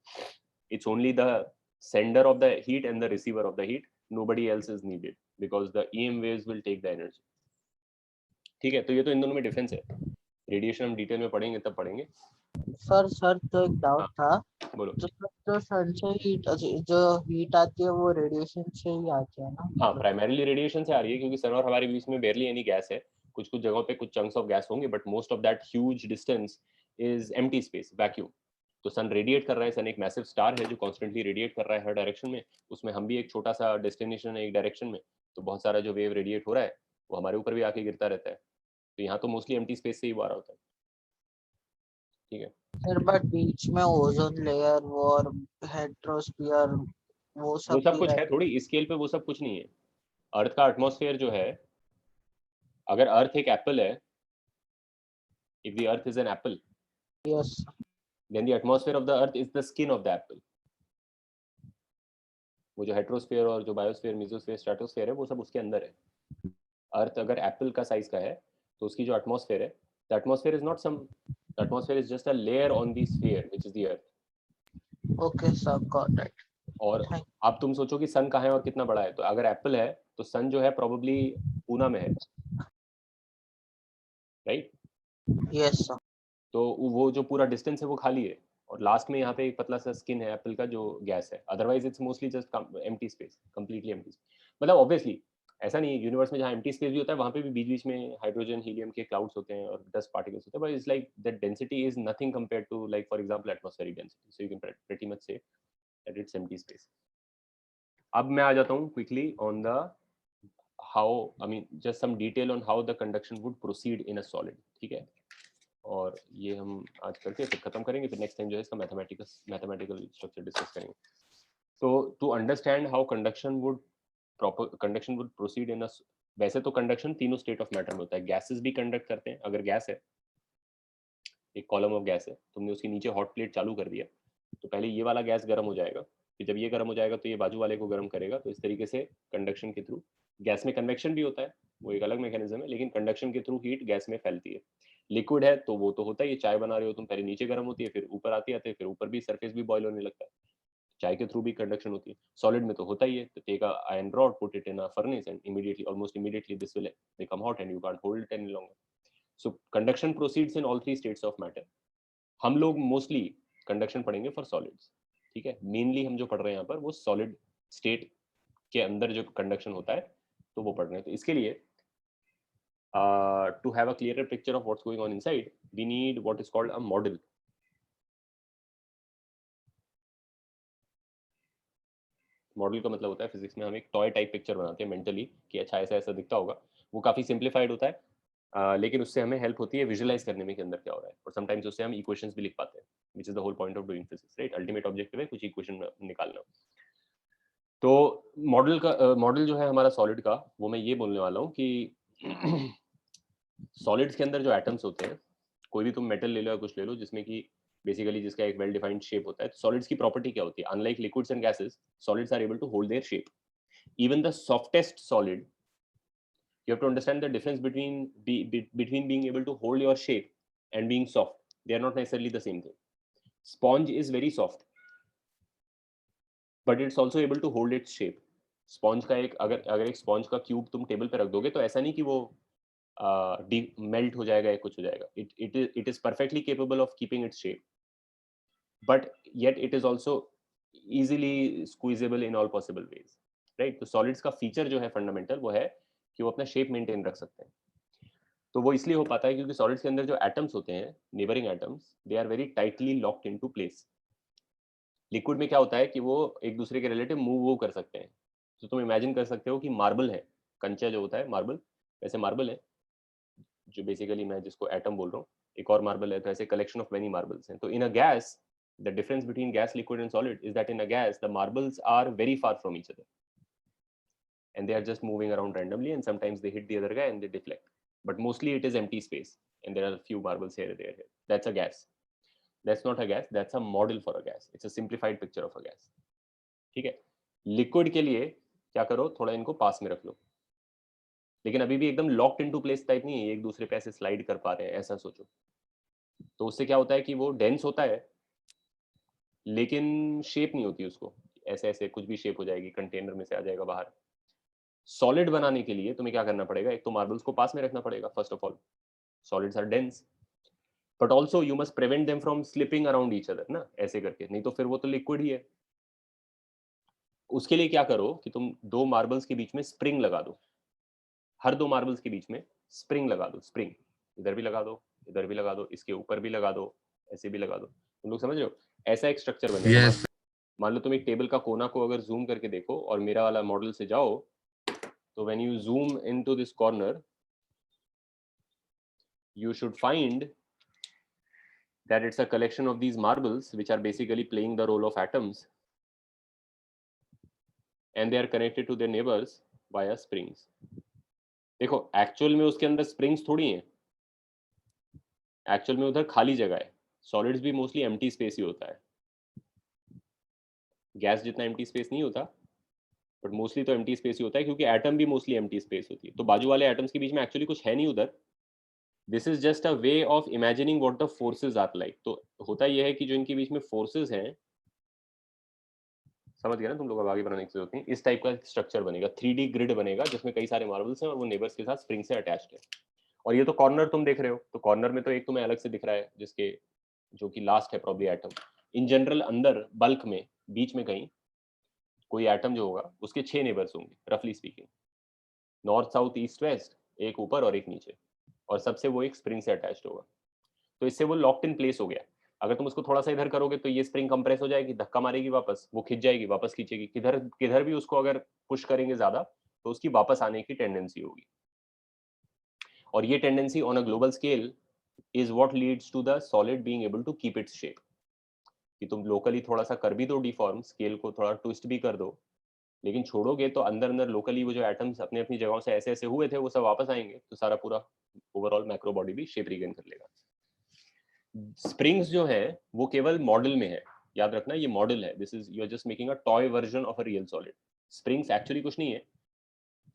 It's only the sender of the heat and the receiver of the heat. Nobody else is needed because the EM waves will take the energy. ठीक है, तो ये तो इन दोनों में difference है। Radiation हम detail में पढ़ेंगे तब पढ़ेंगे। सर तो एक डाउट हाँ। था, बोलो। जो सन से हीट जो हीट आती है वो रेडिएशन से ही आती है ना? हाँ, प्राइमरीली रेडिएशन से आ रही है क्योंकि सन और हमारे बीच में बेयरली एनी गैस है। कुछ कुछ जगहों पे कुछ चंक्स ऑफ गैस होंगे, but most of that huge distance is empty space, vacuum. तो सन रेडिएट कर रहा है, सन एक मैसिव स्टार है जो कॉन्स्टेंटली रेडिएट कर रहा है हर डायरेक्शन में। उसमें हम भी एक छोटा सा डेस्टिनेशन है एक डायरेक्शन में, तो बहुत सारा जो वेव रेडिएट हो रहा है वो हमारे ऊपर भी आके गिरता रहता है। तो यहाँ तो मोस्टली एम्प्टी स्पेस से ही आ रहा होता है। ठीक है सर बट बीच में ओजोन लेयर और हेट्रोस्फीयर वो सब सब भी कुछ है, रहता थोड़ी स्केल पे वो सब कुछ नहीं है। अर्थ का एटमॉस्फेयर जो है, अगर अर्थ एक एप्पल है, if the earth is an apple, है। Yes then the atmosphere of the earth is the skin of the apple. वो जो हेट्रोस्फीयर और जो बायोस्फीयर, मेसोस्फीयर, स्ट्रेटोस्फीयर है वो सब उसके अंदर है। अर्थ अगर एप्पल का साइज का है तो उसकी जो एटमॉस्फेयर है, the atmosphere is not some, the atmosphere is just a layer on the sphere which is the earth. Okay sir, got it. और अब तुम सोचो कि सन कहाँ है और कितना बड़ा है, तो अगर एप्पल है तो सन जो है प्रोबेबली पूना में है, राइट? Yes sir. तो वो जो पूरा डिस्टेंस है वो खाली है, और लास्ट में यहाँ पे एक पतला सा स्किन है एप्पल का जो गैस है। Otherwise it's mostly just empty space, completely empty. मतलब ऑब्वियसली ऐसा नहीं है, यूनिवर्स में जहाँ एम्प्टी स्पेस भी होता है वहाँ पे भी बीच बीच में हाइड्रोजन हीलियम के क्लाउड्स होते हैं और डस्ट पार्टिकल्स होते हैं, but it's like that density is nothing compare to like for example atmospheric density, so you can pretty much say that it's empty space. अब मैं आ जाता हूँ quickly on the how, I mean just some detail on how the conduction would proceed in a solid. ठीक है, और ये हम आज करके फिर खत्म करेंगे, फिर नेक्स्ट टाइम जो है इसका मैथमेटिकल स्ट्रक्चर डिस्कस करेंगे। तो to understand how conduction would proceed in a, वैसे तो कंडक्शन तीनों स्टेट ऑफ मैटर में होता है। गैसेस भी कंडक्ट करते हैं। अगर गैस है, एक कॉलम ऑफ गैस है, तुमने उसके नीचे हॉट प्लेट चालू कर दिया, तो पहले ये वाला गैस गर्म हो जाएगा, फिर जब ये गर्म हो जाएगा तो ये बाजू वाले को गर्म करेगा। तो इस तरीके से कंडक्शन के थ्रू, गैस में कन्वेक्शन भी होता है, वो एक अलग मैकेनिज्म है, लेकिन कंडक्शन के थ्रू हीट गैस में फैलती है। लिक्विड है तो वो तो होता ही है, चाय बना रहे हो तुम, पहले नीचे गर्म होती है फिर ऊपर आती है, फिर ऊपर भी सरफेस भी बॉयल होने लगता है, चाय के थ्रू भी कंडक्शन होती है। सॉलिड में तो होता ही है, तो take a iron rod, put it in a furnace and immediately, almost immediately this will become hot and you can't hold it any longer. So conduction proceeds in all three states of matter. हम लोग mostly conduction पढ़ेंगे for solids. ठीक है, mainly हम जो पढ़ रहे हैं यहाँ पर वो सॉलिड स्टेट के अंदर जो कंडक्शन होता है तो वो पढ़ रहे हैं। तो इसके लिए to have a clearer picture of what's going on inside, we need what is called a model. Model का मतलब होता है फिजिक्स में हम एक टॉय टाइप पिक्चर बनाते हैं मेंटली कि अच्छा ऐसा ऐसा दिखता होगा। वो काफ़ी सिंप्लीफाइड होता है, लेकिन उससे हमें हेल्प होती है विजुअलाइज करने में कि अंदर क्या हो रहा है, और समटाइम्स उससे हम इक्वेशंस भी लिख पाते हैं, which is the whole point of doing physics, right? Ultimate objective है कुछ इक्वेशन निकालना। तो मॉडल जो है हमारा सॉलिड का, वो मैं ये बोलने वाला हूँ कि सॉलिड्स के अंदर जो एटम्स होते हैं, कोई भी तुम मेटल ले लो या कुछ ले लो जिसमें कि बेसिकली जिसका एक वेल डिफाइंड शेप होता है, तो सॉलिड्स की प्रॉपर्टी क्या होती है? Unlike liquids and gases, solids are able to hold their shape. Even the softest solid, you have to understand the difference between being able to hold your shape and being soft. They are not necessarily the same thing. Sponge is very soft, but it's also able to hold its shape. Sponge का एक अगर एक sponge का cube तुम table पे रख दोगे तो ऐसा नहीं कि वो मेल्ट हो जाएगा या कुछ हो जाएगा. It is perfectly capable of keeping its shape, but yet it is also easily squeezable in all possible ways, right? तो सॉलिड्स का फीचर जो है फंडामेंटल वो है कि वो अपना शेप मेंटेन रख सकते हैं. तो वो इसलिए हो पाता है क्योंकि सॉलिड्स के अंदर जो एटम्स होते हैं, neighbouring atoms, they are very tightly locked into place. Liquid में क्या होता है कि वो एक दूसरे के रिलेटिव मूव कर सकते हैं. तो तुम इमेजिन कर सकते हो कि मार्बल है, कंचा जो होता है मार्बल, वैसे मार्बल है जो बेसिकली मैं जिसको एटम बोल रहा हूँ, एक और मार्बल है, तो ऐसे कलेक्शन ऑफ मेनी मार्बल्स हैं. तो in a gas, the difference between gas, liquid and solid is that in a gas the marbles are very far from each other and they are just moving around randomly, and sometimes they hit the other guy and they deflect, but mostly it is empty space and there are a few marbles here, there, here. That's a gas. That's not a gas, that's a model for a gas. It's a simplified picture of a gas. ठीक है. Liquid के लिए क्या करो, थोड़ा इनको पास में रख लो, लेकिन अभी भी एकदम लॉक्ड इनटू प्लेस टाइप नहीं है, एक दूसरे पे ऐसे स्लाइड कर पा रहे हैं, ऐसा सोचो. तो उससे क्या होता है कि वो डेंस होता है लेकिन शेप नहीं होती उसको, ऐसे ऐसे कुछ भी शेप हो जाएगी, कंटेनर में से आ जाएगा बाहर. सॉलिड बनाने के लिए तुम्हें क्या करना पड़ेगा, एक तो मार्बल्स को पास में रखना पड़ेगा first of all. Solids are dense, but also you must prevent them from slipping around each other ना, ऐसे करके, नहीं तो फिर वो तो लिक्विड ही है। उसके लिए क्या करो कि तुम दो मार्बल्स के बीच में स्प्रिंग लगा दो, हर दो मार्बल्स के बीच में स्प्रिंग लगा दो, स्प्रिंग इधर भी लगा दो, इधर भी लगा दो, इसके ऊपर भी लगा दो, ऐसे भी लगा दो। तुम लोग समझ रहे हो? ऐसा एक स्ट्रक्चर बन जाएगा। Yes. मान लो तुम एक टेबल का कोना को अगर जूम करके देखो और मेरा वाला मॉडल से जाओ, तो when you zoom into this corner you should find that it's a collection of these marbles which are basically playing the role of atoms, and they are connected to their neighbors via springs. देखो actual में उसके अंदर springs थोड़ी हैं, actual में उधर खाली जगह है। सॉलिड्स भी मोस्टली एम्प्टी स्पेस ही होता है, गैस जितना एम्प्टी स्पेस नहीं होता, बट मोस्टली तो एम्प्टी स्पेस ही होता है, क्योंकि एटम भी मोस्टली एम्प्टी स्पेस होती है। तो बाजू वाले एटम्स के बीच में एक्चुअली कुछ है नहीं उधर। This is just a way of imagining what the forces are like. तो होता यह है कि जो इनके बीच में फोर्सेस हैं, समझ गया ना तुम लोग? अब आगे बढ़ाने की जरूरत नहीं, इस टाइप का स्ट्रक्चर बनेगा, 3D ग्रिड बनेगा जिसमें कई सारे मार्बल्स हैं और वो नेबर्स के साथ स्प्रिंग से अटैच्ड है। और ये तो कॉर्नर तुम देख रहे हो, तो कॉर्नर में तो एक तुम्हें अलग से दिख रहा है जिसके जो कि लास्ट है प्रॉब्ली एटम। इन जनरल अंदर बल्क में बीच में कहीं कोई एटम जो होगा उसके 6 नेबर्स होंगे रफली speaking, north south east west, एक ऊपर और एक नीचे, और सबसे वो एक स्प्रिंग से अटैच्ड होगा। तो इससे वो लॉक्ड इन प्लेस हो गया। अगर तुम उसको थोड़ा सा इधर करोगे तो ये स्प्रिंग कंप्रेस हो जाएगी, धक्का मारेगी वापस, वो खिंच जाएगी, वापस खींचेगी, किधर किधर भी उसको अगर पुश करेंगे ज्यादा तो उसकी वापस आने की टेंडेंसी होगी। और ये tendency on a global scale is what leads to the solid being able to keep its shape. कि तुम लोकली थोड़ा सा कर भी दो डिफॉर्म, स्केल को थोड़ा ट्विस्ट भी कर दो, लेकिन छोड़ोगे तो अंदर अंदर लोकली वो जो एटम्स अपने अपनी जगहों से ऐसे ऐसे हुए थे वो सब वापस आएंगे, तो सारा पूरा ओवरऑल मैक्रो बॉडी भी शेप रिगेन कर लेगा। स्प्रिंग्स जो है वो केवल मॉडल में है, याद रखना ये मॉडल है, this is you are just making a toy version of a real solid. Springs actually कुछ नहीं है।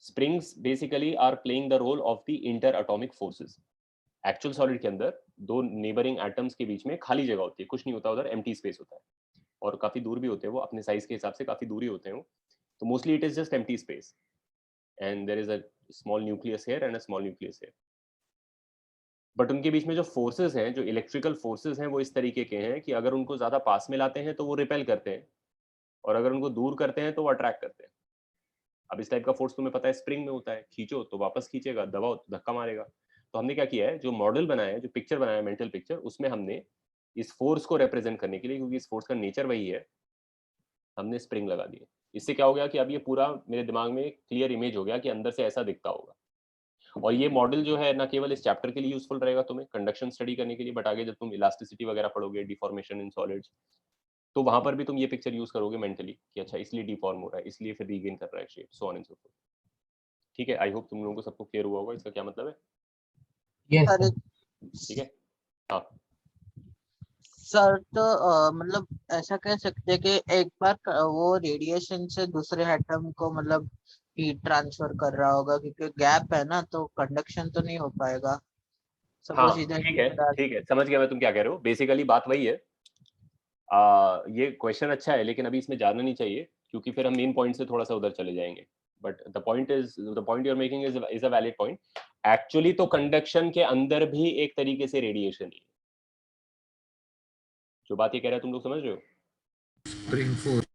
Springs basically are playing the role of the inter atomic forces. Actual solid के अंदर दो नेबरिंग एटम्स के बीच में खाली जगह होती है, कुछ नहीं होता उधर, एम्प्टी स्पेस होता है, और काफी दूर भी होते हैं वो, अपने साइज के हिसाब से काफी दूरी होते हैं वो। तो mostly it is just empty space and there is a small nucleus here and a small nucleus here. But उनके बीच में जो फोर्सेस हैं, जो इलेक्ट्रिकल फोर्सेस हैं, वो इस तरीके के हैं कि अगर उनको ज्यादा पास में लाते हैं तो वो रिपेल करते हैं, और अगर उनको दूर करते हैं तो वो अट्रैक्ट करते हैं। अब इस टाइप का फोर्स तुम्हें पता है स्प्रिंग में होता है, खींचो तो वापस खींचेगा, दबाओ तो धक्का मारेगा। तो हमने क्या किया है, जो मॉडल बनाया है, जो पिक्चर बनाया है, मेंटल पिक्चर, उसमें हमने इस फोर्स को रिप्रेजेंट करने के लिए, क्योंकि इस फोर्स का नेचर वही है, हमने स्प्रिंग लगा दी है। इससे क्या हो गया कि अब ये पूरा मेरे दिमाग में क्लियर इमेज हो गया कि अंदर से ऐसा दिखता होगा। और ये मॉडल जो है ना केवल इस चैप्टर के लिए यूजफुल रहेगा तुम्हें कंडक्शन स्टडी करने के लिए, बट आगे जब तुम इलास्टिसिटी वगैरह पढ़ोगे, डिफॉर्मेशन इन सॉलिड्स, तो वहां पर भी तुम ये पिक्चर यूज करोगे मेंटली कि अच्छा इसलिए डिफॉर्म हो रहा है, इसलिए फिर रीगेन कर रहा है shape, so on and so fourth. ठीक है, आई होप तुम लोगों को सबको क्लियर हुआ होगा इसका क्या मतलब है। सर ठीक है, हाँ सर तो मतलब ऐसा कह सकते हैं कि एक बार वो रेडिएशन से दूसरे एटम को मतलब हीट ट्रांसफर कर रहा होगा, क्योंकि गैप है ना, तो कंडक्शन तो नहीं हो पाएगा। हाँ सपोज इधर ठीक है ठीक है, समझ गया मैं तुम क्या कह रहे हो। बेसिकली बात वही है। ये क्वेश्चन अच्छा है, लेकिन अभी इसमें जाना नहीं चाहिए, क्योंकि फिर हम मेन पॉइंट से थोड़ा सा उधर चले जाएंगे। But the point you are making is a valid point. Actually तो कंडक्शन के अंदर भी एक तरीके से रेडिएशन ही है। जो बात ये कह रहा है तुम लोग समझ रहे हो? Spring force.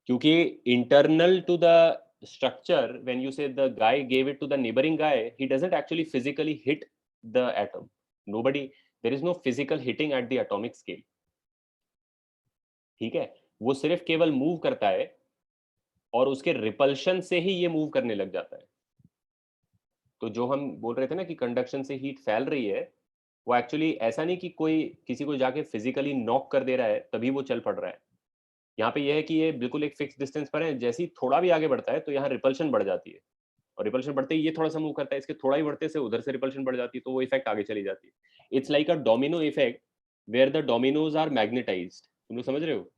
क्योंकि internal to the structure, when you say the guy gave it to the neighboring guy, he doesn't actually physically hit the atom. There is no physical hitting at the atomic scale. ठीक है, वो सिर्फ केवल move करता है और उसके repulsion से ही ये मूव करने लग जाता है। तो जो हम बोल रहे थे ना कि कंडक्शन से हीट फैल रही है, वो एक्चुअली ऐसा नहीं कि कोई किसी को जाके फिजिकली नॉक कर दे रहा है तभी वो चल पड़ रहा है। यहाँ पे ये है कि ये बिल्कुल एक फिक्स डिस्टेंस पर है, जैसे ही थोड़ा भी आगे बढ़ता है तो यहाँ रिपल्शन बढ़ जाती है, और रिपल्शन बढ़ते ही ये थोड़ा सा मूव करता है, इसके थोड़ा ही बढ़ते से उधर से रिपल्शन बढ़ जाती है, तो वो इफेक्ट आगे चली जाती है। It's like a domino effect where the dominoes are magnetized. तुम लोग समझ रहे हो?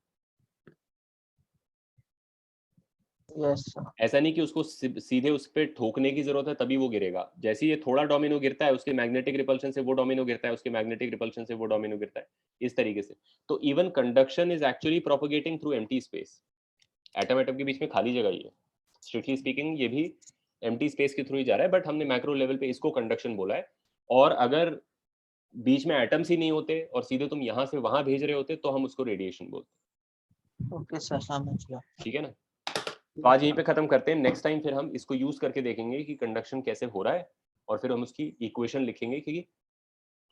यस ऐसा नहीं कि उसको सीधे उस पर ठोकने की जरूरत है तभी वो गिरेगा। जैसे ये थोड़ा डोमिनो गिरता है, उसके मैग्नेटिक रिपल्शन से वो डोमिनो गिरता है, उसके मैग्नेटिक रिपल्शन से वो डोमिनो गिरता है, इस तरीके से। तो even conduction is actually propagating through empty space. Atom atom के बीच में खाली जगह ही है, स्ट्रिक्टली स्पीकिंग ये भी एम्प्टी स्पेस के थ्रू ही जा रहा है, बट हमने मैक्रो लेवल पे इसको कंडक्शन बोला है। और अगर बीच में एटम्स ही नहीं होते और सीधे तुम यहाँ से वहां भेज रहे होते तो हम उसको रेडिएशन बोलते। ओके सर, समझ गया। ठीक है ना? तो आज यहीं पे खत्म करते हैं। नेक्स्ट टाइम फिर हम इसको यूज करके देखेंगे कि कंडक्शन कैसे हो रहा है, और फिर हम उसकी इक्वेशन लिखेंगे कि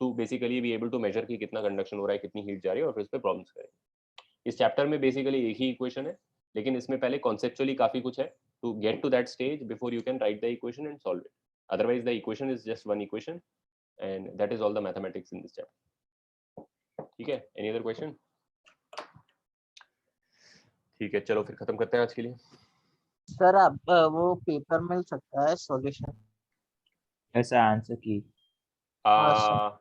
to basically be able to measure कि कितना कंडक्शन हो रहा है, कितनी हीट जा रही है, और फिर उस पर प्रॉब्लम्स करेंगे। इस चैप्टर में बेसिकली एक ही इक्वेशन है, लेकिन इसमें पहले कॉन्सेप्चुअली काफी कुछ है to get to that stage before you can write the equation and solve it. Otherwise the equation is just one equation and that is all the mathematics in this chapter. ठीक है, any other question? ठीक है, चलो फिर खत्म करते हैं आज के लिए। सर आप वो पेपर मिल सकता है सॉल्यूशन? ऐसा आंसर की हाँ,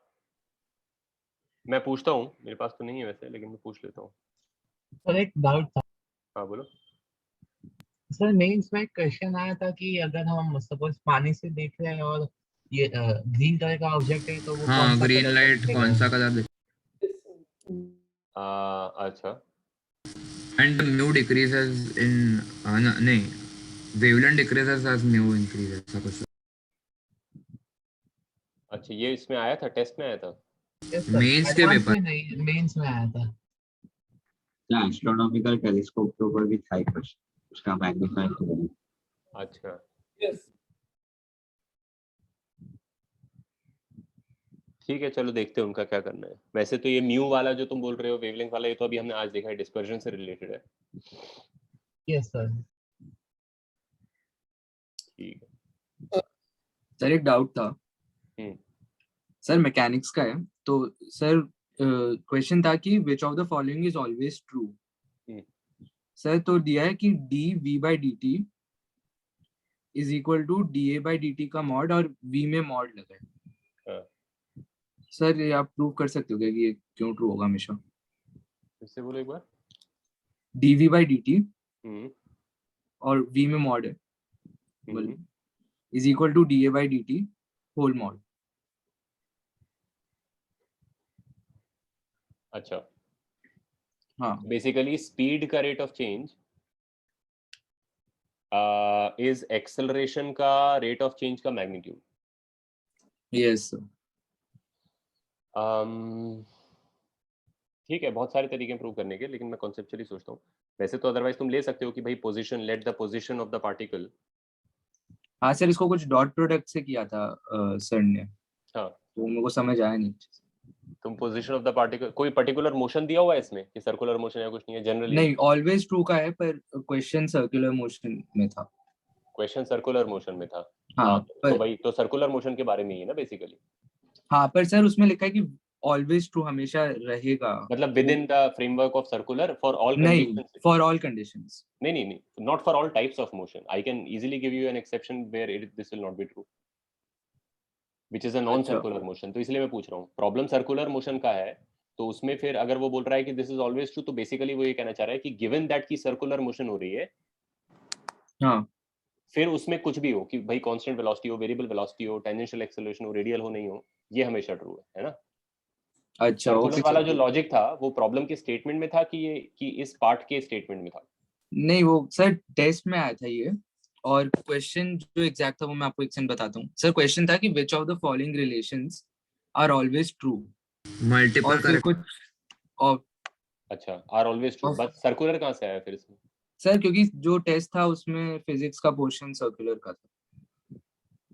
मैं पूछता हूँ, मेरे पास तो नहीं है वैसे, लेकिन मैं पूछ लेता हूँ। सर एक डाउट था हाँ बोलो। सर। मेंस में क्वेश्चन आया था कि अगर हम सपोज पानी से देख रहे हैं और ये ग्रीन कलर का ऑब्जेक्ट है तो वो कौन हाँ सा ग्रीन कलर लाइट दिखेगा? कौन सा कलर अच्छा, एंड म्यू डिक्रीजेस इन नहीं wavelength decreases as mu increases ऐसा कुछ। अच्छा ये इसमें आया था, टेस्ट में आया था। यस सर, मेंस के एडवांस पेपर में नहीं, मेंस में आया था। एस्ट्रोनॉमिकल टेलीस्कोप के ऊपर भी था एक क्वेश्चन, उसका मैग्नीफाइंग करें। अच्छा ठीक है, चलो देखते हैं उनका क्या करना है। वैसे तो ये म्यू वाला जो तुम बोल रहे हो, वेवलेंथ वाला, ये तो अभी हमने आज देखा है, डिस्पर्जन से रिलेटेड है। Yes sir. ठीक है। सर एक डाउट था हम्म। सर, मैकेनिक्स का है। तो सर क्वेश्चन था कि which of the following is always true. Hmm. Sir तो दिया है कि D V by D T is equal to D A by D T का मॉड, और वी में मॉड लगा है। हाँ। सर ये आप प्रूव कर सकते हो क्या कि ये क्यों ट्रू होगा हमेशा? फिर से बोलो एक बार। D V by D T हम्म। और वी में मॉड है हम्म। Is equal to D A by D T whole mod. अच्छा, हाँ बेसिकली स्पीड का rate of change is acceleration का रेट ऑफ चेंज का मैग्नीट्यूड। Yes sir. ठीक है, बहुत सारे तरीके प्रूव करने के, लेकिन मैं कॉन्सेप्चुअली सोचता हूँ। वैसे तो अदरवाइज तुम ले सकते हो कि भाई position, let the position of the particle. हाँ सर, इसको कुछ डॉट प्रोडक्ट से किया था सर ने, हाँ, तो मेरे को समझ आया नहीं। तुम पोजीशन ऑफ द पार्टिकल, कोई पर्टिकुलर मोशन दिया हुआ है इसमें कि सर्कुलर मोशन या कुछ नहीं है जनरली? नहीं, ऑलवेज ट्रू का है, पर क्वेश्चन सर्कुलर मोशन में था। क्वेश्चन सर्कुलर मोशन में था। हाँ हाँ, तो पर भाई तो सर्कुलर मोशन के बारे में ही है ना बेसिकली। हाँ पर सर उसमें लिखा है कि ऑलवेज ट्रू हमेशा रहेगा, मतलब within the framework of circular for all नहीं कंडीशंस। For all conditions. नहीं, not for all types of motion. I can easily give you an exception where this will not be true, which is a non अच्छा circular motion. तो इसलिए मैं पूछ रहा हूँ, problem circular motion का है, तो उसमें फिर अगर वो बोल रहा है कि दिस इज ऑलवेज ट्रू, तो बेसिकली वो ये कहना चाह रहा है कि गिवन दैट की सर्कुलर मोशन हो रही है, हाँ फिर उसमें कुछ भी हो कि भाई कांस्टेंट वेलोसिटी हो, वेरिएबल वेलोसिटी हो, टेंजेंशियल एक्सेलरेशन हो, रेडियल हो, नहीं हो, ये हमेशा ट्रू है ना? अच्छा सर्कुलर ओके वाला सर। जो लॉजिक था वो प्रॉब्लम के स्टेटमेंट में था कि ये कि इस पार्ट के स्टेटमेंट में था? नहीं वो सर टेस्ट में आया था ये, और क्वेश्चन जो एग्जैक्ट था वो मैं आपको एक सेकंड बताता हूँ। सर क्वेश्चन था कि which of the following relations are always true, multiple और फिर करेक्ट। कुछ और अच्छा, आर ऑलवेज ट्रू, बस सर्कुलर कहाँ से आया फिर इसमें? सर क्योंकि जो टेस्ट था उसमें फिजिक्स का पोर्शन सर्कुलर का था,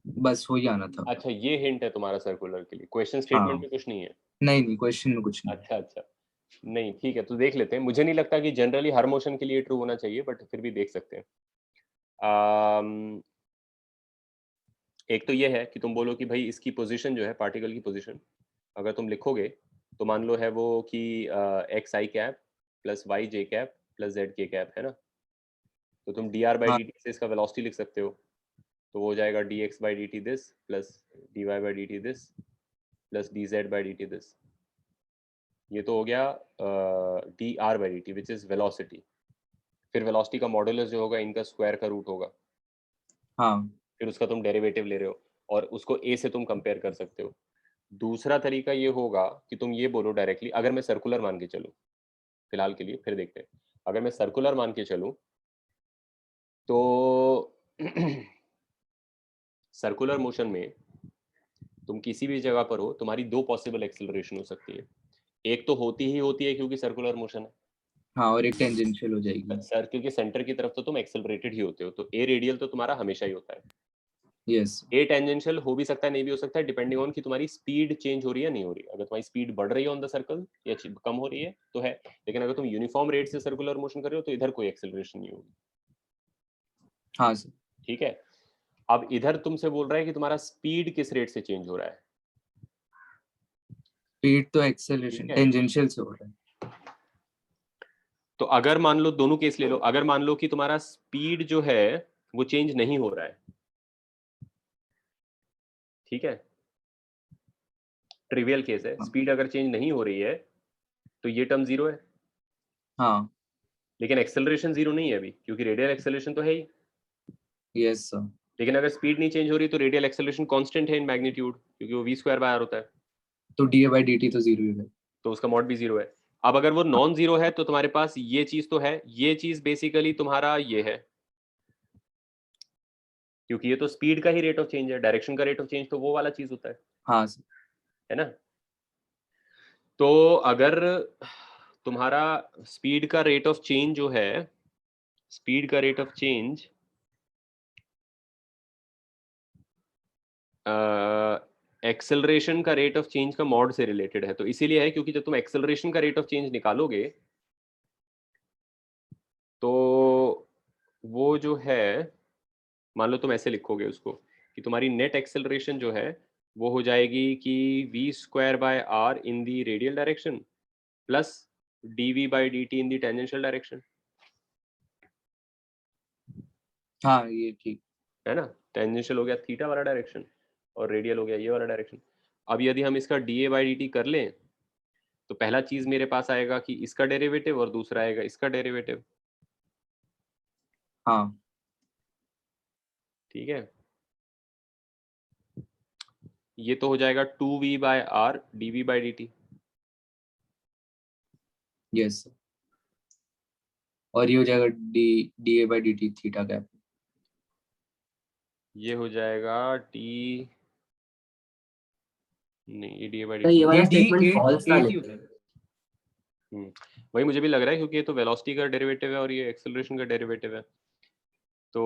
बस वही आना था। अच्छा, ये हिंट है तुम्हारा सर्कुलर के लिए, क्वेश्चन स्टेटमेंट हाँ में कुछ नहीं है? नहीं क्वेश्चन में कुछ नहीं। अच्छा, नहीं ठीक है, तो देख लेते हैं। मुझे नहीं लगता कि जनरली हर मोशन के लिए ट्रू होना चाहिए, बट फिर भी देख सकते हैं। एक तो ये है कि तुम बोलो कि भाई इसकी पोजीशन जो है, पार्टिकल की पोजीशन, अगर तुम लिखोगे तो मान लो है वो कि एक्स आई कैप प्लस वाई जे कैप प्लस जेड के कैप, है ना? तो तुम डी आर बाई हाँ डी टी से इसका वेलोसिटी लिख सकते हो, तो वो हो जाएगा d x by D t this plus d y by D t this plus d z by D t this. ये तो हो गया d r by D t which is velocity. फिर वेलोसिटी का मॉडुलस जो होगा इनका स्क्वायर का रूट होगा, हाँ फिर उसका तुम डेरिवेटिव ले रहे हो और उसको ए से तुम कंपेयर कर सकते हो। दूसरा तरीका ये होगा कि तुम ये बोलो डायरेक्टली, अगर मैं सर्कुलर मान के चलूँ फिलहाल के लिए, फिर देखते हैं। अगर मैं सर्कुलर मान के चलूँ तो सर्कुलर मोशन में तुम किसी भी जगह पर हो, तुम्हारी दो पॉसिबल एक्सेलरेशन हो सकती है। एक तो होती है क्योंकि सर्कुलर मोशन है, हाँ, और एक टेंजेंशियल हो जाएगी। सर्किल के सेंटर की तरफ तो तुम एक्सेलरेटेड ही होते हो, तो ए रेडियल तो तुम्हारा हमेशा ही होता है। यस, ए टेंजेंशियल हो भी सकता है, नहीं भी हो सकता है, डिपेंडिंग ऑन कि तुम्हारी स्पीड चेंज हो रही है नहीं हो रही है। अगर तुम्हारी स्पीड बढ़ रही है ऑन द सर्कल या कम हो रही है तो है, लेकिन अगर तुम यूनिफॉर्म रेट से सर्कुलर मोशन कर रहे हो तो इधर कोई एक्सेलरेशन नहीं होगी। हाँ सर। ठीक है, अब इधर तुमसे बोल रहा है कि तुम्हारा स्पीड किस रेट से चेंज हो रहा है। स्पीड तो एक्सेलरेशन ठीक है। टेंजेंशियल से हो रहा है। तो अगर मान लो, दोनों केस ले लो, अगर मान लो कि तुम्हारा स्पीड जो है वो चेंज नहीं हो रहा है, ठीक है, ट्रिवियल केस है, स्पीड अगर चेंज नहीं हो रही है तो ये टर्म जीरो है, हाँ, लेकिन एक्सेलरेशन जीरो नहीं है अभी, क्योंकि रेडियल एक्सेलरेशन तो है ही। Yes sir. लेकिन अगर स्पीड नहीं चेंज हो रही तो रेडियल एक्सेलरेशन कांस्टेंट है इन मैग्नीट्यूड, क्योंकि वो v² होता है, तो dA/dt तो जीरो ही है। तो उसका मॉड भी जीरो है। अब अगर वो नॉन जीरो है तो तुम्हारे पास ये चीज तो है, ये चीज बेसिकली तुम्हारा ये है, क्योंकि ये तो स्पीड का ही रेट ऑफ चेंज है, डायरेक्शन का रेट ऑफ चेंज तो वो वाला चीज होता हाँ सर। है ना। तो अगर तुम्हारा स्पीड का रेट ऑफ चेंज जो है, स्पीड का रेट ऑफ चेंज एक्सेलरेशन का रेट ऑफ चेंज का मॉड से रिलेटेड है, तो इसीलिए है क्योंकि जब तुम एक्सेलरेशन का रेट ऑफ चेंज निकालोगे तो वो जो है, मान लो तुम ऐसे लिखोगे उसको कि तुम्हारी नेट एक्सेलरेशन जो है वो हो जाएगी कि v² इन दी रेडियल डायरेक्शन प्लस dv/dt इन दी टेंजेंशियल डायरेक्शन, हाँ, ये ठीक। है ना। टेंजेंशियल हो गया थीटा वाला डायरेक्शन और रेडियल हो गया ये वाला डायरेक्शन। अब यदि हम इसका dA/dt कर लें तो पहला चीज मेरे पास आएगा कि इसका डेरिवेटिव और दूसरा आएगा इसका डेरिवेटिव। हाँ, ठीक है, ये तो हो जाएगा 2v/r dv/dt। Yes sir. और ये हो जाएगा dA/dt थीटा कैप। ये हो जाएगा d, नहीं ये तो ये dA/dt, वाला ये स्टेटमेंट फॉल्स था D8 लेकिन वही मुझे भी लग रहा है क्योंकि ये तो वेलोसिटी का डेरिवेटिव है और ये एक्सेलरेशन का डेरिवेटिव है। तो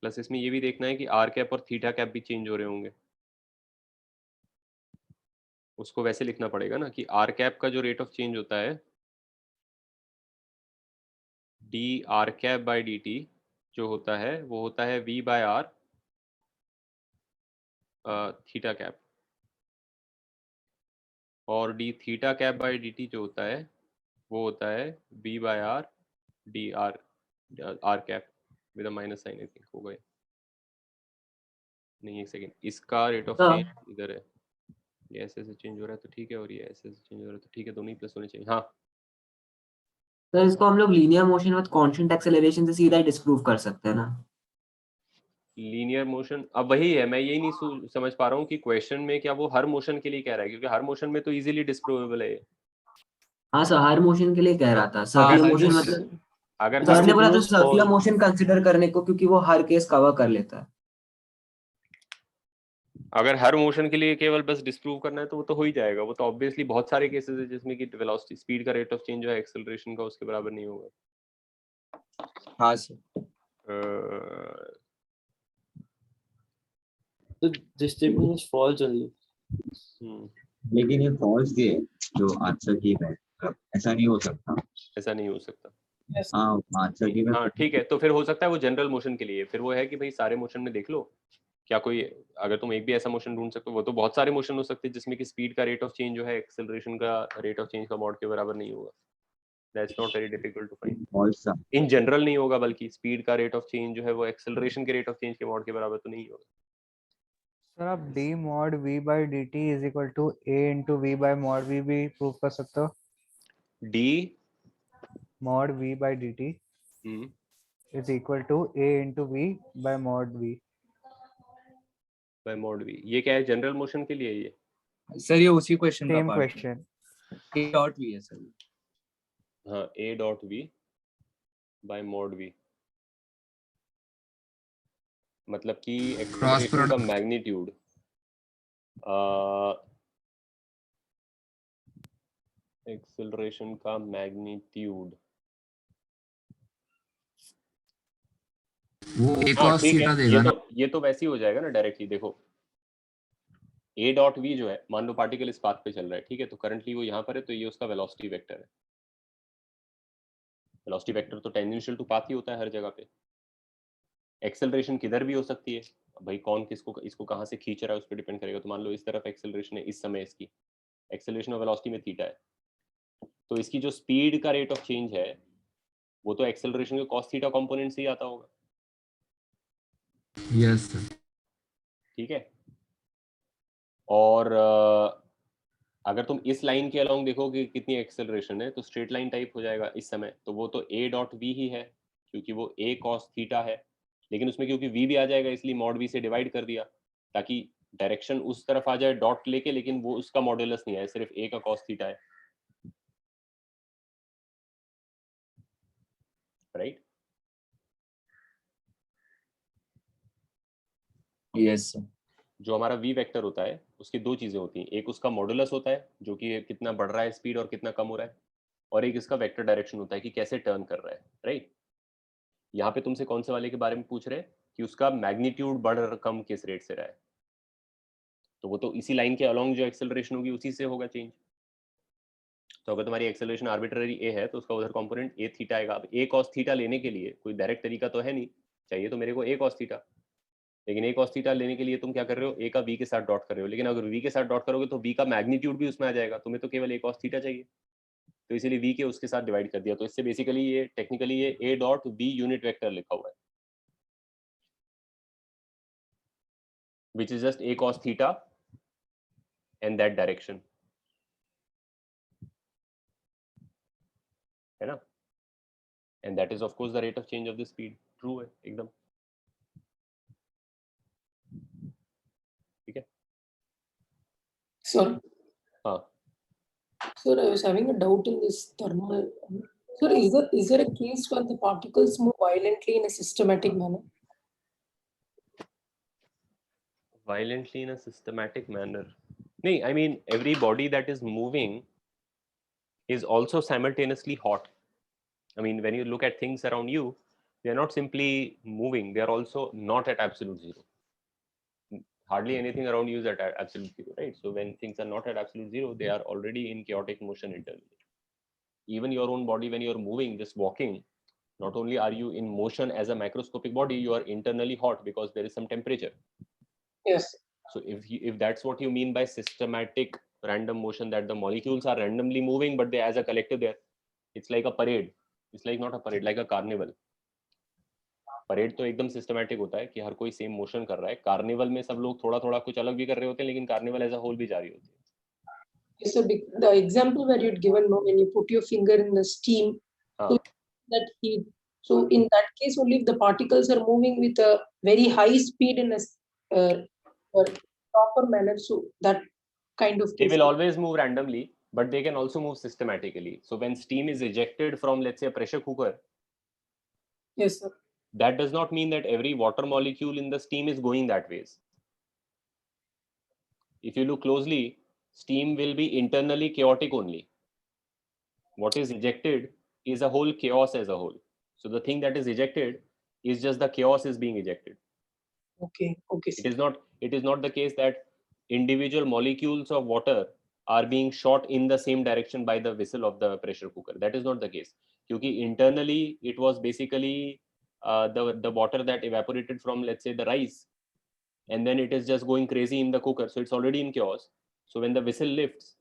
प्लस इसमें ये भी देखना है कि आर कैप और थीटा कैप भी चेंज हो रहे होंगे, उसको वैसे लिखना पड़ेगा ना कि आर कैप का जो रेट ऑफ चेंज होता है dr/dt जो होता है वो होता है v/r थीटा कैप, और d थीटा कैप/dt जो होता है वो होता है v/r dr r cap with a minus sign, I think होगा ये। नहीं एक सेकेंड, इसका रेट ऑफ हाँ। चेंज इधर है, ये ऐसे ऐसे चेंज हो रहा है तो ठीक है, और ये ऐसे ऐसे चेंज हो रहा है तो ठीक है, दोनों ही प्लस होने चाहिए। हाँ तो इसको हम लोग linear motion with constant acceleration से सीधा डिस्प्रूव कर सकते हैं ना। लीनियर मोशन, अब वही है, मैं यही नहीं समझ पा रहा हूँ कि क्वेश्चन में क्या वो हर मोशन के लिए कह रहा है, क्योंकि हर मोशन में तो इजीली डिस्प्रूवेबल है ये। हाँ सर, हर मोशन के लिए कह रहा था। हाँ, सर्कुलर हर मोशन मोशन। मतलब अगर सर हर ने बोला तो मोशन, सर्कुलर मोशन कंसिडर करने को, क्योंकि वो हर केस कवर कर लेता है। अगर हर मोशन के लिए केवल बस डिस्प्रूव करना है तो वो तो हो ही जाएगा, वो तो ऑब्वियसली बहुत सारे केसेस है जिसमें कि वेलोसिटी स्पीड का रेट ऑफ चेंज जो है एक्सेलरेशन का उसके बराबर नहीं होगा। हाँ sir. So this statement is false only. लेकिन ये फॉल्स है जो आंसर की है, ऐसा नहीं हो सकता। ऐसा नहीं हो सकता। हाँ, आंसर की में हाँ ठीक है, तो फिर हो सकता है वो जनरल मोशन के लिए, फिर वो है कि भाई सारे मोशन में देख लो क्या कोई, अगर तुम एक भी ऐसा मोशन ढूंढ सकते हो, वो तो बहुत सारे मोशन हो सकते हैं जिसमें कि स्पीड का रेट ऑफ चेंज जो है एक्सेलरेशन का रेट ऑफ चेंज का मॉड के बराबर नहीं होगा। That's not very difficult to find. False था। इन जनरल नहीं होगा, बल्कि स्पीड का रेट ऑफ चेंज जो है वो एक्सेलरेशन के रेट ऑफ चेंज के मॉड के बराबर तो नहीं होगा। सर आप d mod v/dt is equal to a into v by mod v भी प्रूव कर सकते हो। d mod v/dt is equal to a into v by mod v। By mod v, ये क्या है, जनरल मोशन के लिए ये? सर ये उसी क्वेश्चन का सेम पार्ट क्वेश्चन। है। a डॉट v है सर। हाँ a dot v by mod v, मतलब कि एक्सेलरेशन का मैग्नीट्यूड एक्सेलरेशन का मैग्नीट्यूड वो एक हाँ और ठीक है, थीटा देगा ना। ये तो वैसे ही हो जाएगा ना डायरेक्टली। देखो a डॉट v जो है, मान लो पार्टिकल इस पाथ पे चल रहा है, ठीक है, तो करंटली वो यहाँ पर है, तो ये उसका वेलोसिटी वेक्टर है। वेलोसिटी वेक्टर तो टेंजेंशियल टू पाथ ही होता है हर जगह पे। एक्सेलरेशन किधर भी हो सकती है, भाई कौन किसको इसको कहाँ से खींच रहा है उस पर डिपेंड करेगा। तो मान लो इस तरफ एक्सेलरेशन है, इस समय इसकी एक्सेलरेशन और वेलोसिटी में थीटा है, तो इसकी जो स्पीड का रेट ऑफ चेंज है वो तो एक्सेलरेशन के कॉस थीटा कंपोनेंट से ही आता होगा। Yes sir. ठीक है, और अगर तुम इस लाइन के अलोंग देखो कि कितनी एक्सेलरेशन है, तो स्ट्रेट लाइन टाइप हो जाएगा इस समय, तो वो तो a डॉट वी ही है, क्योंकि वो a कॉस थीटा है। लेकिन उसमें क्योंकि v भी आ जाएगा, इसलिए मॉड v से डिवाइड कर दिया ताकि डायरेक्शन उस तरफ आ जाए डॉट लेके, लेकिन वो उसका मॉड्यूलस नहीं है, सिर्फ a का कॉस थीटा है, राइट? Yes sir. जो हमारा v वेक्टर होता है उसकी दो चीजें होती हैं, एक उसका मॉड्यूलस होता है जो कि कितना बढ़ रहा है स्पीड और कितना कम हो रहा है, और एक इसका वेक्टर डायरेक्शन होता है कि कैसे टर्न कर रहा है, राइट? यहाँ पे तुमसे कौन से वाले के बारे में पूछ रहे हैं कि उसका मैग्नीट्यूड बढ़ कम किस रेट से रहा है, तो वो तो इसी लाइन के अलोंग जो एक्सेलरेशन होगी उसी से होगा चेंज। तो अगर तुम्हारी एक्सेलरेशन आर्बिट्ररी ए है तो उसका उधर कंपोनेंट ए थीटा आएगा। अब ए कॉस थीटा लेने के लिए कोई डायरेक्ट तरीका तो है नहीं, चाहिए तो मेरे को ए कॉस थीटा, लेकिन ए कॉस थीटा लेने के लिए तुम क्या कर रहे हो, ए का वी के साथ डॉट कर रहे हो, लेकिन अगर वी के साथ डॉट करोगे तो वी का मैग्नीट्यूड भी उसमें आ जाएगा, तुम्हें तो केवल ए कॉस थीटा चाहिए, तो इसीलिए वी के उसके साथ डिवाइड कर दिया। तो इससे बेसिकली ये टेक्निकली ये a dot v unit vector लिखा हुआ है, which is just a cos theta and that direction, है ना? And that is of course the rate of change of the speed. True है एकदम, ठीक है? Sir, हाँ, sir, I was having a doubt in this thermal. Sir, is there a case where the particles move violently in a systematic manner? violently in a systematic manner. नहीं, I mean every body that is moving is also simultaneously hot. I mean when you look at things around you, they are not simply moving, they are also not at absolute zero. Hardly anything around you is at absolute zero, right? So when things are not at absolute zero, they are already in chaotic motion internally. Even your own body, when you're moving, just walking, not only are you in motion as a macroscopic body, you are internally hot because there is some temperature. Yes. So if that's what you mean by systematic random motion, that the molecules are randomly moving but they as a collective there, it's like a parade. It's like not a parade, like a carnival. Parade तो एकदम systematic होता है कि हर कोई same motion कर रहा है, carnival में सब लोग थोड़ा थोड़ा कुछ अलग भी कर रहे होते हैं, लेकिन कार्निवल एज अ होल भी जारी होती है। Yes, sir, the example where you'd given, no, when you put your finger in the steam, so that heat. So in that case, only if the particles are moving with a very high speed in a proper manner, so that kind of They case. will always move randomly, but they can also move systematically. So when steam is ejected from, let's say, a pressure cooker, Yes, sir. that does not mean that every water molecule in the steam is going that ways. If you look closely, steam will be internally chaotic only. What is ejected is a whole chaos as a whole. So the thing that is ejected is just the chaos is being ejected. Okay. Okay. It is not the case that individual molecules of water are being shot in the same direction by the whistle of the pressure cooker. That is not the case. Because internally it was basically the water that evaporated from, let's say, the rice, and then it is just going crazy in the cooker. So it's already in chaos. So when the whistle lifts,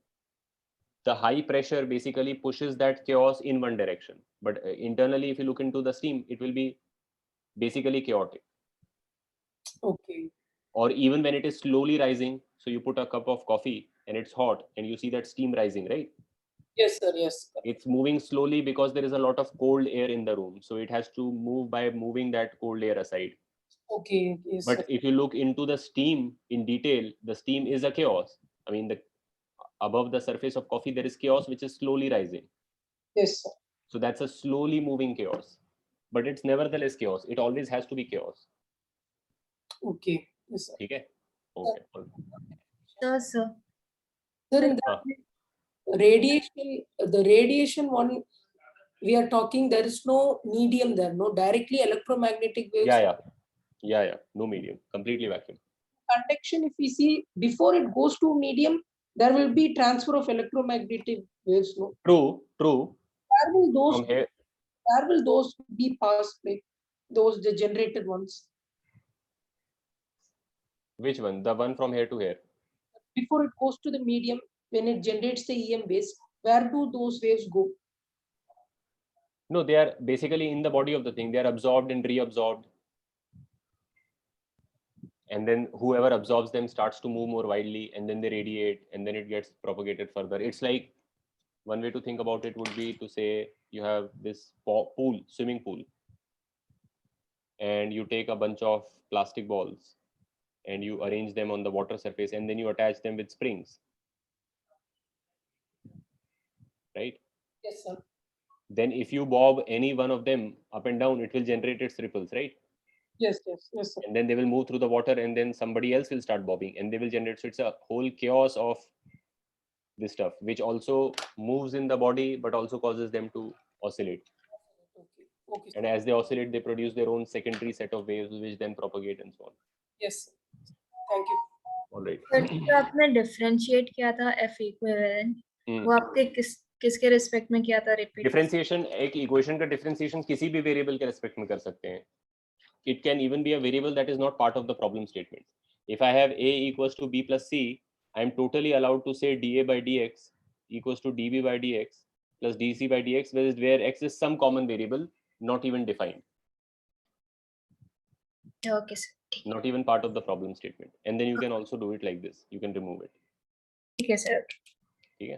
the high pressure basically pushes that chaos in one direction. But internally, if you look into the steam, it will be basically chaotic. Okay. Or even when it is slowly rising, so you put a cup of coffee and it's hot and you see that steam rising, right? Yes, sir. Yes. It's moving slowly because there is a lot of cold air in the room. So it has to move by moving that cold air aside. Okay. Yes, But sir. if you look into the steam in detail, the steam is a chaos. I mean, above the surface of coffee, there is chaos which is slowly rising. Yes, sir. So that's a slowly moving chaos. But it's nevertheless chaos. It always has to be chaos. Okay. Yes, sir. Okay. Okay. sir. Sir, in the radiation one, we are talking, there is no medium there, no directly electromagnetic waves. Yeah. No medium, completely vacuum. Conduction, if we see before it goes to medium, there will be transfer of electromagnetic waves. No. True. Where will From here, those be passed? Like those the generated ones. which one? The one from here to here. Before it goes to the medium, when it generates the EM base, where do those waves go? No, they are basically in the body of the thing. They are absorbed and reabsorbed. And then whoever absorbs them starts to move more widely, and then they radiate, and then it gets propagated further. It's like, one way to think about it would be to say you have this pool, swimming pool, and you take a bunch of plastic balls and you arrange them on the water surface, and then you attach them with springs, right? Yes, sir. Then if you bob any one of them up and down, it will generate its ripples, right? Yes, sir. And then they will move through the water, and then somebody else will start bobbing, and they will generate. So it's a whole chaos of this stuff, which also moves in the body, but also causes them to oscillate. Okay. And as they oscillate, they produce their own secondary set of waves, which then propagate and so on. Yes. Thank you. All right. But जो आपने differentiate किया था F equivalent, वो आपके किसके respect में किया था repeat? Differentiation, एक equation का differentiation किसी भी variable के respect में कर सकते हैं. It can even be a variable that is not part of the problem statement. If I have A equals to B plus C, I am totally allowed to say dA by dx equals to dB by dx plus dC by dx, where x is some common variable, not even defined. Okay, sir. Not even part of the problem statement. And then you can also do it like this. You can remove it. Okay, sir. Okay.